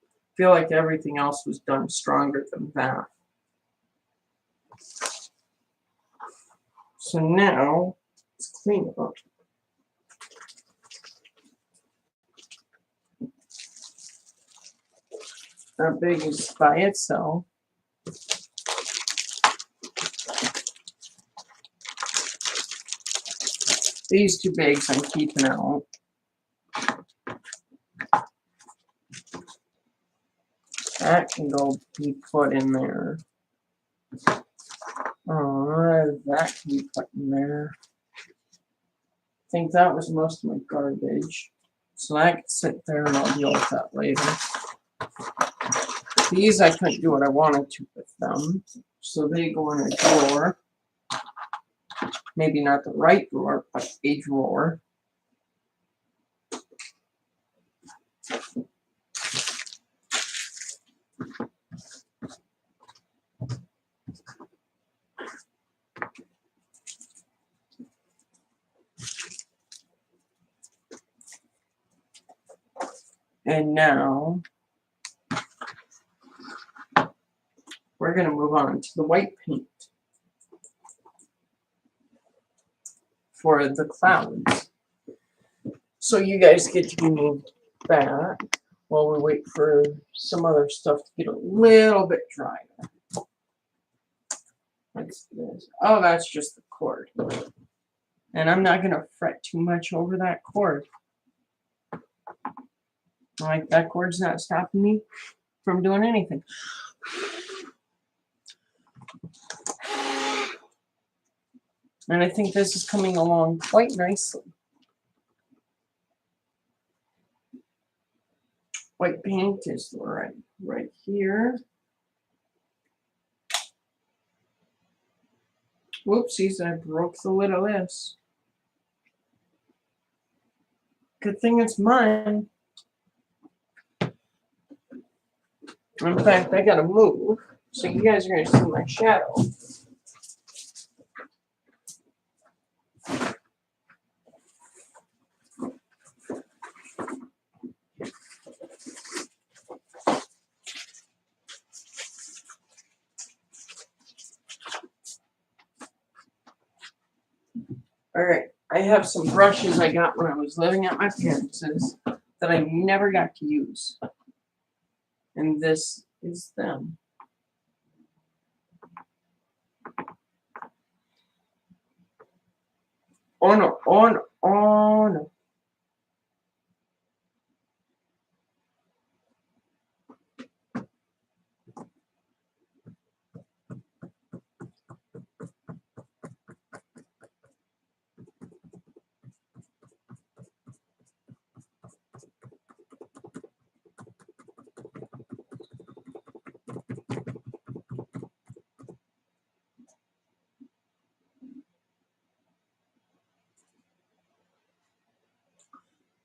I feel like everything else was done stronger than that. So now, let's clean it up. That big is by itself. These two bags I'm keeping out. That can go be put in there. That can be put in there. I think that was most of my garbage. So that can sit there and I'll deal with that later. These I couldn't do what I wanted to with them. So they go in a drawer. Maybe not the right drawer, but a drawer. And now we're going to move on to the white paint for the clouds. So you guys get to be moved back while we wait for some other stuff to get a little bit drier. What's this? Oh, that's just the cord. And I'm not going to fret too much over that cord. Like, that cord's not stopping me from doing anything. And I think this is coming along quite nicely. White paint is right here. Whoopsies, I broke the lid of this. Good thing it's mine. In fact, I gotta move, so you guys are gonna see my shadow. All right, I have some brushes I got when I was living at my parents' that I never got to use. And this is them. Oh no, oh no, oh no.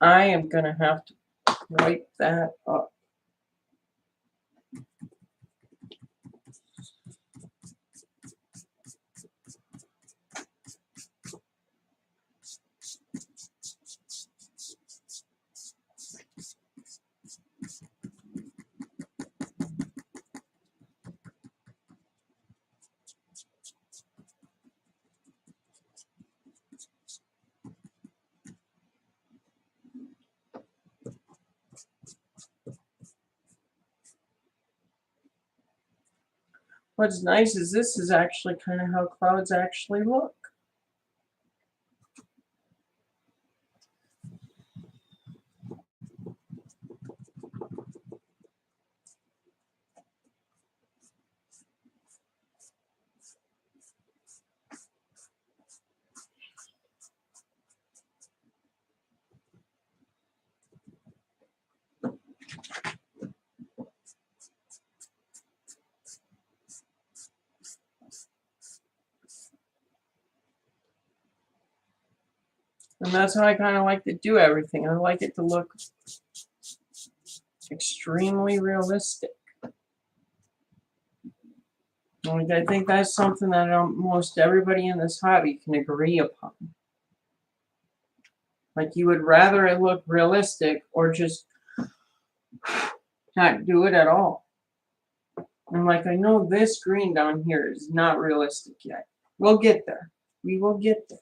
I am gonna have to wipe that up. What's nice is this is actually kind of how clouds actually look. And that's how I kind of like to do everything. I like it to look extremely realistic. Like, I think that's something that almost everybody in this hobby can agree upon. Like, you would rather it look realistic or just not do it at all. And like, I know this green down here is not realistic yet. We'll get there. We will get there.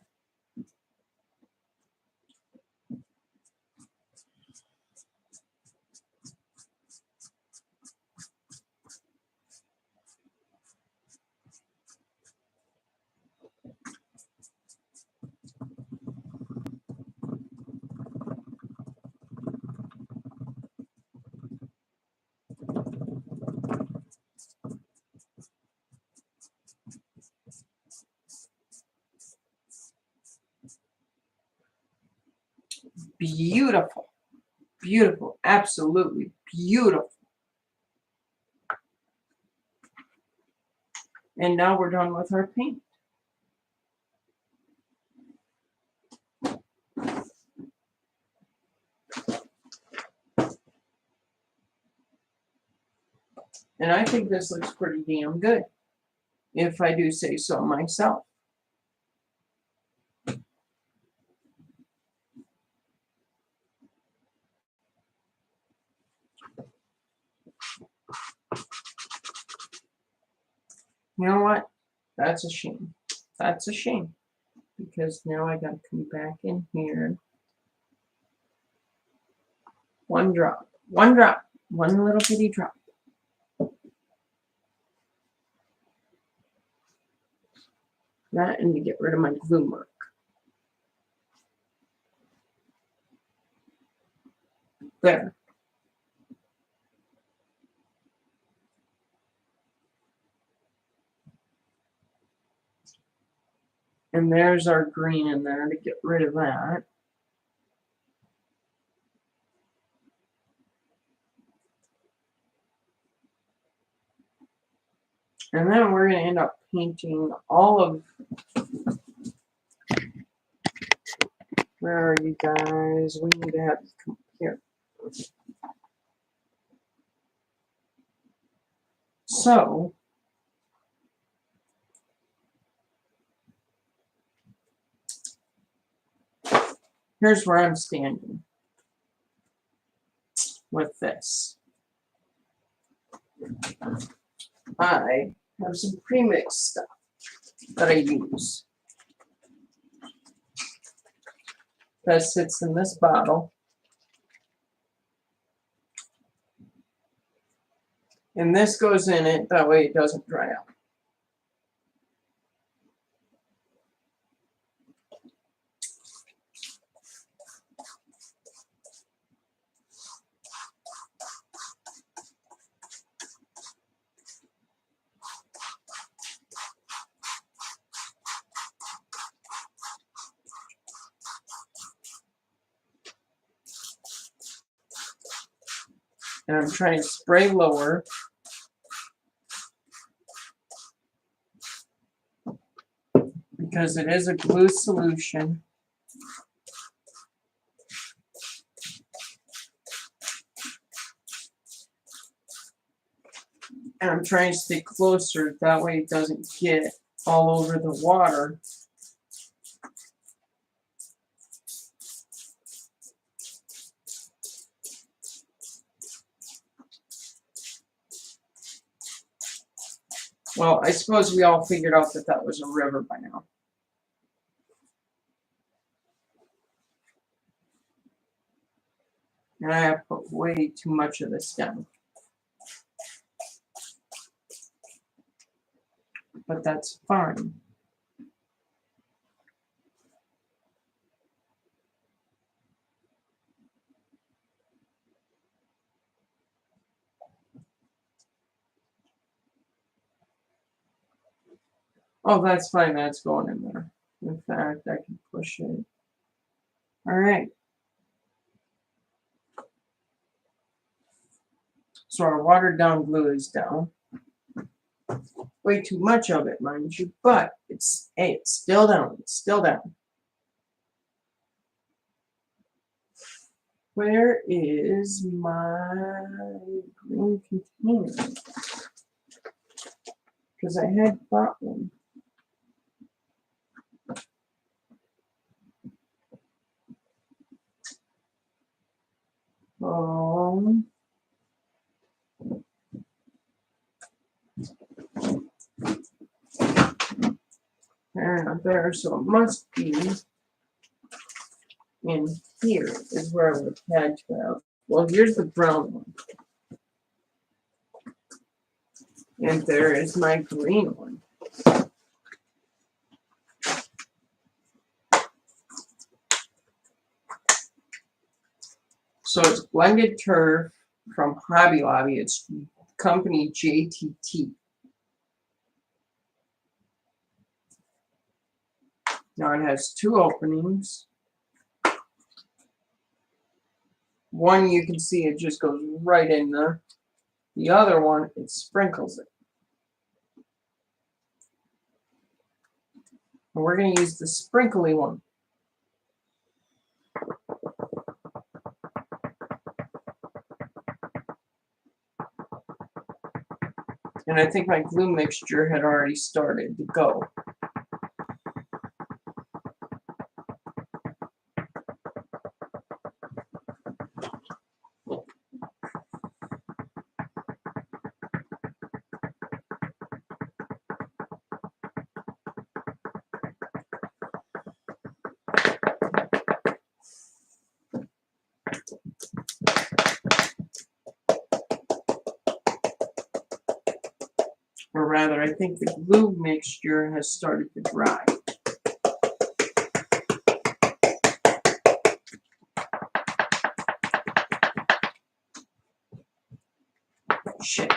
Beautiful. Beautiful. Absolutely beautiful. And now we're done with our paint. And I think this looks pretty damn good, if I do say so myself. You know what? That's a shame. That's a shame. Because now I gotta come back in here. One drop. One drop. One little bitty drop. That, and to get rid of my glue mark. There. And there's our green in there to get rid of that. And then we're going to end up painting all of... Where are you guys? We need to have you come here. So... here's where I'm standing with this. I have some pre-mixed stuff that I use. That sits in this bottle. And this goes in it, that way it doesn't dry out. And I'm trying to spray lower. Because it is a glue solution. And I'm trying to stay closer, that way it doesn't get all over the water. Well, I suppose we all figured out that that was a river by now. And I have put way too much of this down. but that's fine. Oh, that's fine. That's going in there. In fact, I can push it. All right. So our watered down glue is down. Way too much of it, mind you, but it's still down. It's still down. Where is my green container? Because I had bought one. They're not there, so it must be in here is where I would have had to have. Well, here's the brown one. And there is my green one. So it's blended turf from Hobby Lobby. It's company JTT. Now it has two openings. One you can see it just goes right in there. The other one, it sprinkles it. And we're going to use the sprinkly one. And I think my glue mixture had already started to go. Or rather, I think the glue mixture has started to dry. Shit.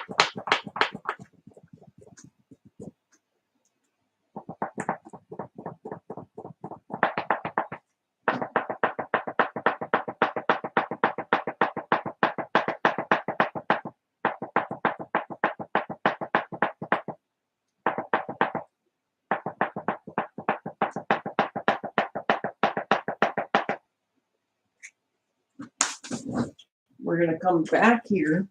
We're going to come back here.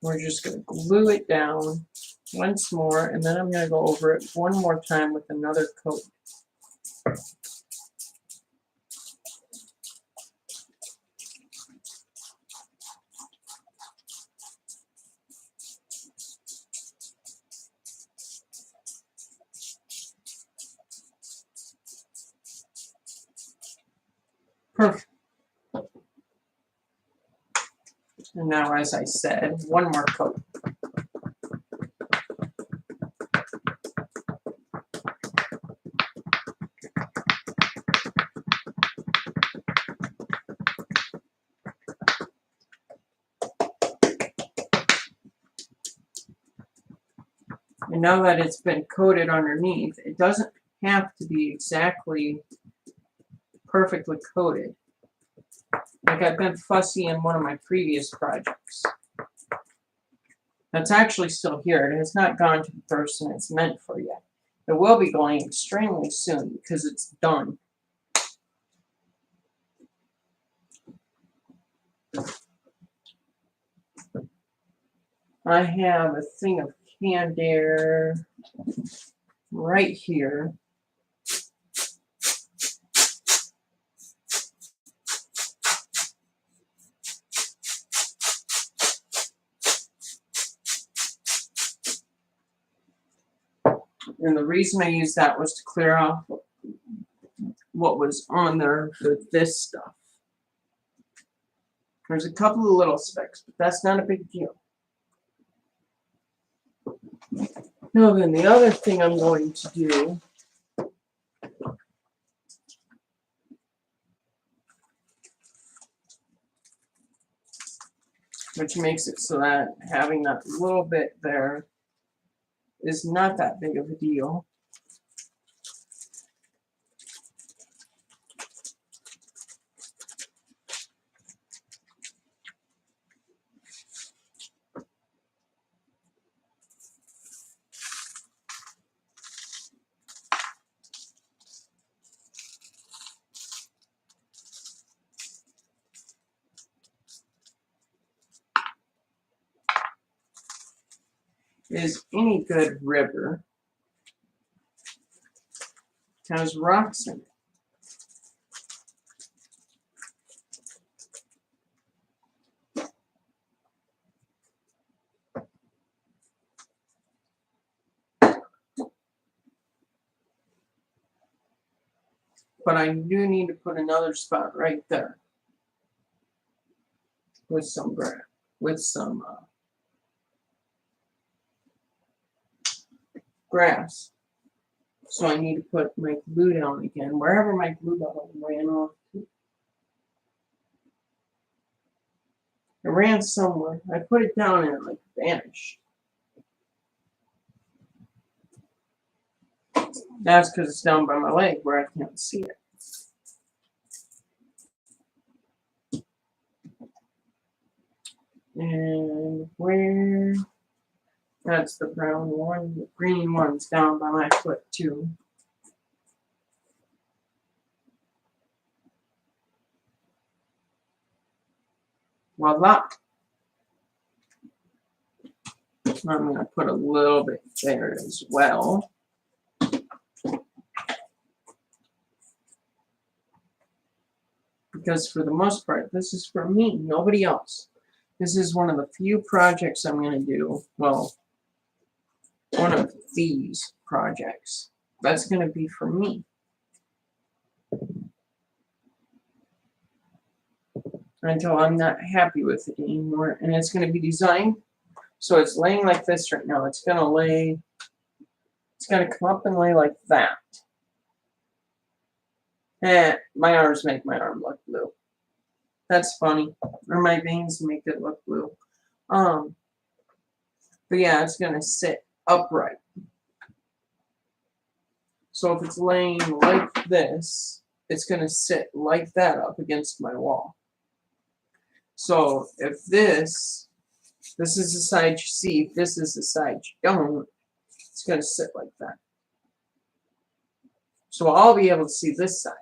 We're just going to glue it down once more, and then I'm going to go over it one more time with another coat. Perfect. And now, as I said, one more coat. And now that it's been coated underneath, it doesn't have to be exactly perfectly coated. Like I've been fussy in one of my previous projects. That's actually still here. It has not gone to the person it's meant for yet. It will be going extremely soon because it's done. I have a thing of canned air right here. And the reason I used that was to clear off what was on there with this stuff. There's a couple of little specks, but that's not a big deal. Now then, the other thing I'm going to do which makes it so that having that little bit there is not that big of a deal. Is any good river has rocks in it. But I do need to put another spot right there with some grass, with some grass. So I need to put my glue down again, wherever my glue bottle ran off to. It ran somewhere. I put it down and it like vanished. That's because it's down by my leg where I can't see it. And where? That's the brown one. The green one's down by my foot too. Voila. I'm going to put a little bit there as well. Because for the most part, this is for me, nobody else. This is one of the few projects I'm going to do. Well, one of these projects. That's going to be for me. Until I'm not happy with it anymore. And it's going to be designed. So it's laying like this right now. It's going to lay, it's going to come up and lay like that. My arms make my arm look blue. That's funny. Or my veins make it look blue. But yeah, it's going to sit upright. So if it's laying like this, it's going to sit like that up against my wall. So if this is the side you see, if this is the side you don't, it's going to sit like that. So I'll be able to see this side.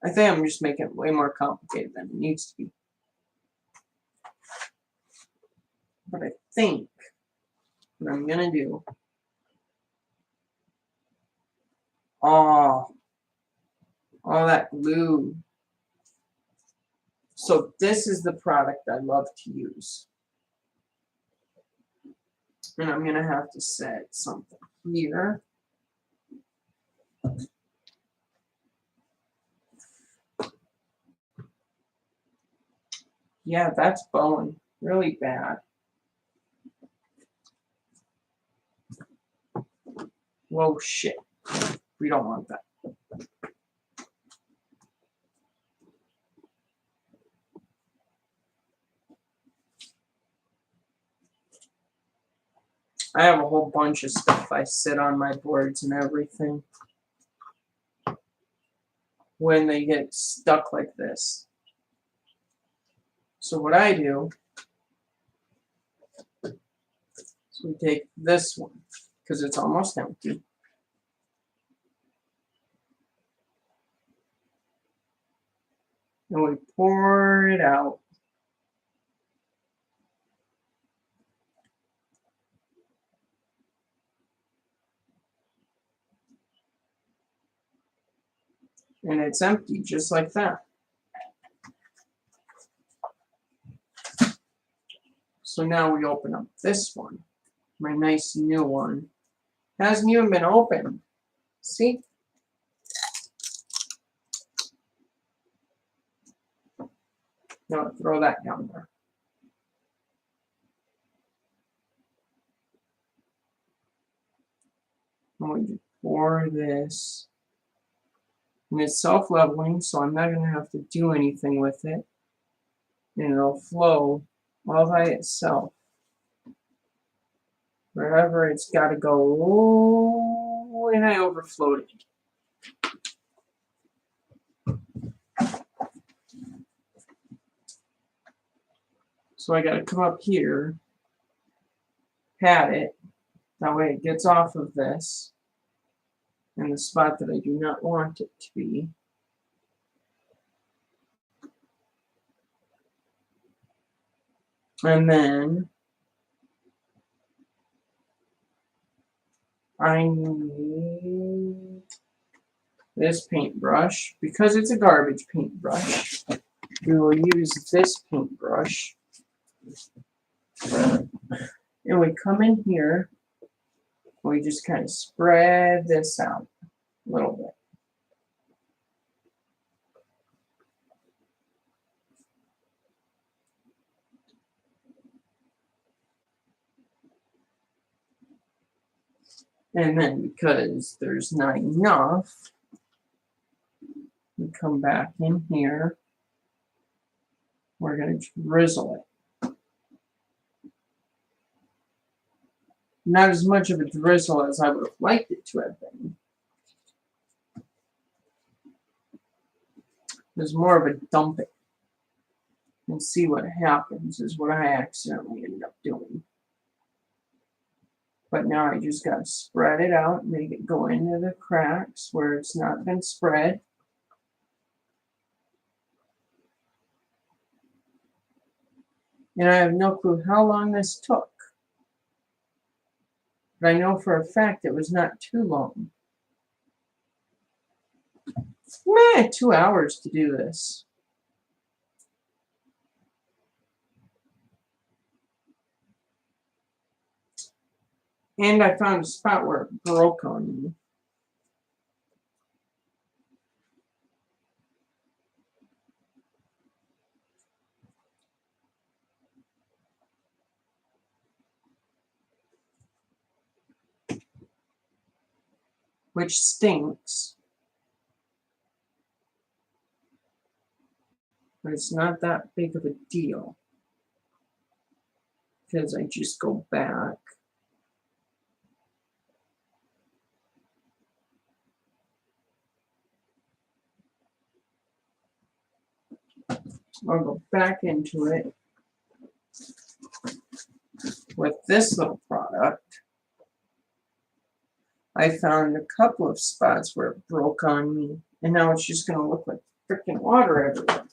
I think I'm just making it way more complicated than it needs to be. But I think what I'm going to do, all that glue. So this is the product I love to use. And I'm going to have to set something here. Yeah, that's bowing really bad. Whoa, shit. We don't want that. I have a whole bunch of stuff I sit on my boards and everything when they get stuck like this. So what I do is we take this one, because it's almost empty. And we pour it out. And it's empty just like that. So now we open up this one, my nice new one. Hasn't even been opened. See? Now throw that down there. I'm going to pour this. And it's self-leveling, so I'm not going to have to do anything with it. And it'll flow all by itself. Wherever it's got to go. Oh, and I overflowed it. So I got to come up here, pat it. That way it gets off of this. In the spot that I do not want it to be. And then I need this paintbrush. Because it's a garbage paintbrush, we will use this paintbrush. And we come in here, we just kind of spread this out a little bit. And then because there's not enough, we come back in here. We're going to drizzle it. Not as much of a drizzle as I would have liked it to have been. There's more of a dumping. And see what happens is what I accidentally ended up doing. But now I just got to spread it out, make it go into the cracks where it's not been spread. And I have no clue how long this took. But I know for a fact it was not too long. 2 hours to do this. And I found a spot where it broke on me. Which stinks. But it's not that big of a deal. Because I just go back. I'll go back into it with this little product. I found a couple of spots where it broke on me, and now it's just going to look like freaking water everywhere.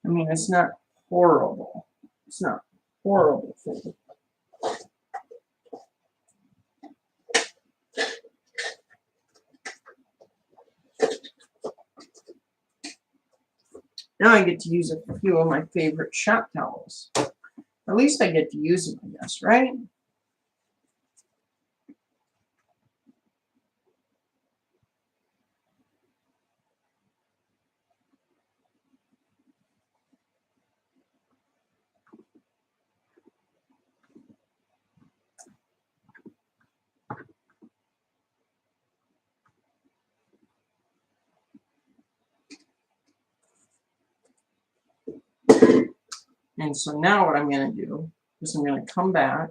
I mean, it's not horrible. It's not horrible thing. Now I get to use a few of my favorite shop towels. At least I get to use them, I guess, right? And so now what I'm going to do is I'm going to come back,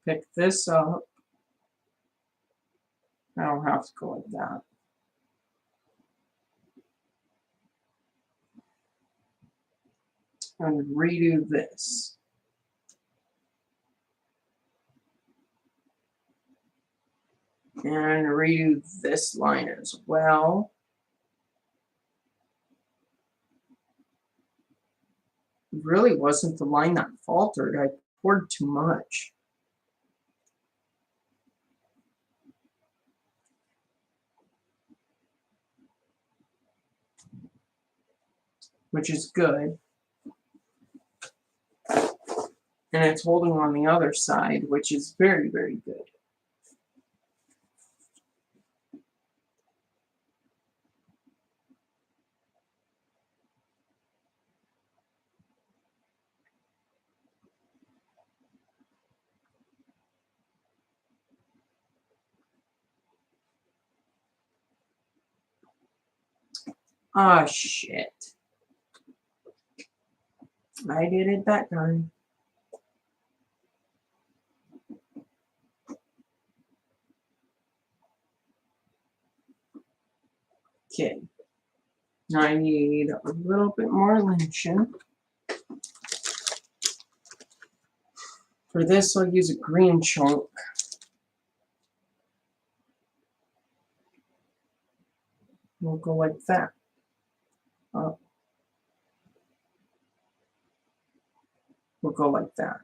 pick this up. I don't have to go like that. And redo this. And redo this line as well. really wasn't the line that faltered. I poured too much. Which is good. And it's holding on the other side, which is very, very good. Ah, shit. I did it that time. Okay. Now I need a little bit more lynching. For this, I'll use a green chunk. We'll go like that. Up. We'll go like that.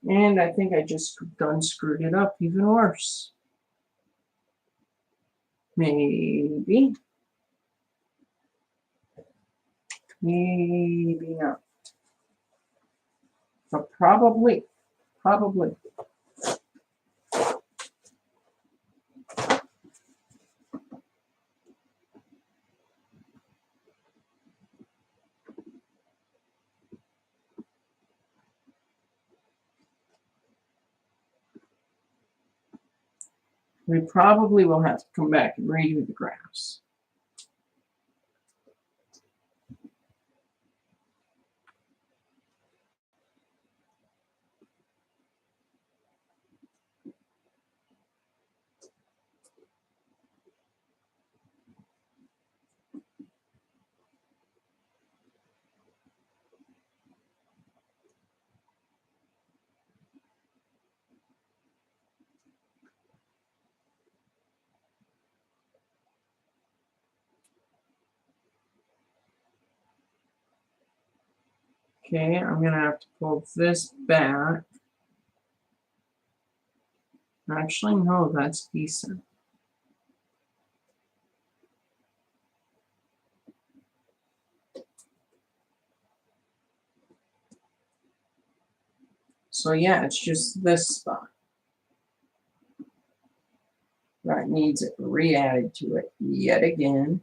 And I think I just done screwed it up even worse. Maybe. Maybe not. But probably. Probably. We probably will have to come back and redo the graphs. Okay, I'm going to have to pull this back. Actually, no, that's decent. So yeah, it's just this spot that needs it re-added to it yet again.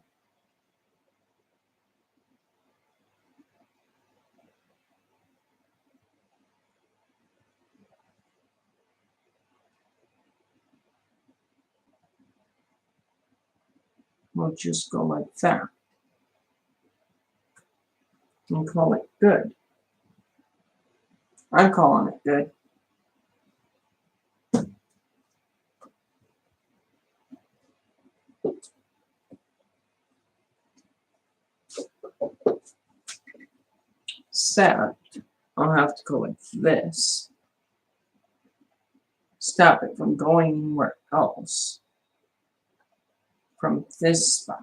We'll just go like that and call it good. I'm calling it good. Except I'll have to go like this. Stop it from going anywhere else from this spot.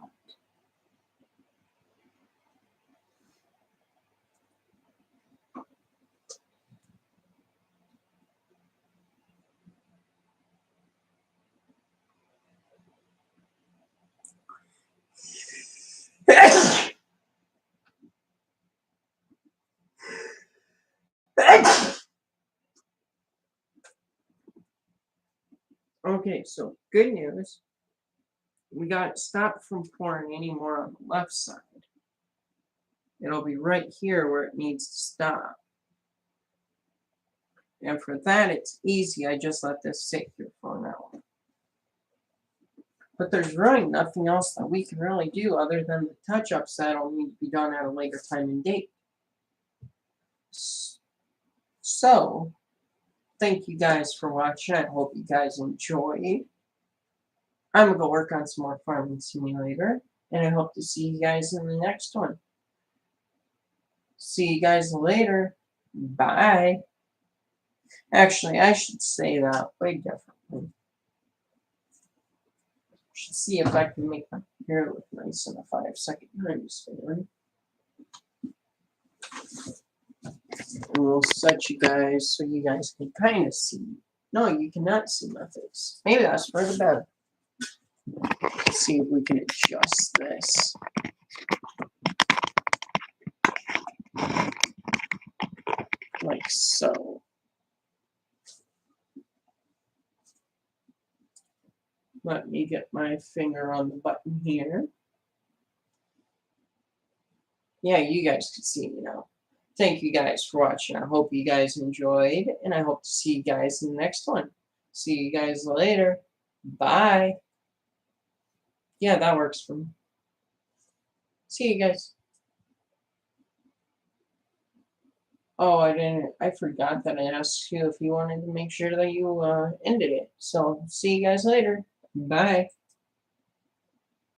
Okay, so good news. We got it stopped from pouring any more on the left side. It'll be right here where it needs to stop. And for that, it's easy. I just let this sit here for an hour. But there's really nothing else that we can really do other than the touch-ups that'll need to be done at a later time and date. So, thank you guys for watching. I hope you guys enjoyed. I'm going to go work on some more Farming Simulator. And I hope to see you guys in the next one. See you guys later. Bye. Actually, I should say that way differently. Should see if I can make my hair look nice in a 5-second time span. And we'll set you guys so you guys can kind of see. No, you cannot see my face. Maybe that's for the better. Let's see if we can adjust this. Like so. Let me get my finger on the button here. Yeah, you guys can see me now. Thank you guys for watching. I hope you guys enjoyed, and I hope to see you guys in the next one. See you guys later. Bye. Yeah, that works for me. See you guys. Oh, I forgot that I asked you if you wanted to make sure that you ended it. So, see you guys later. Bye.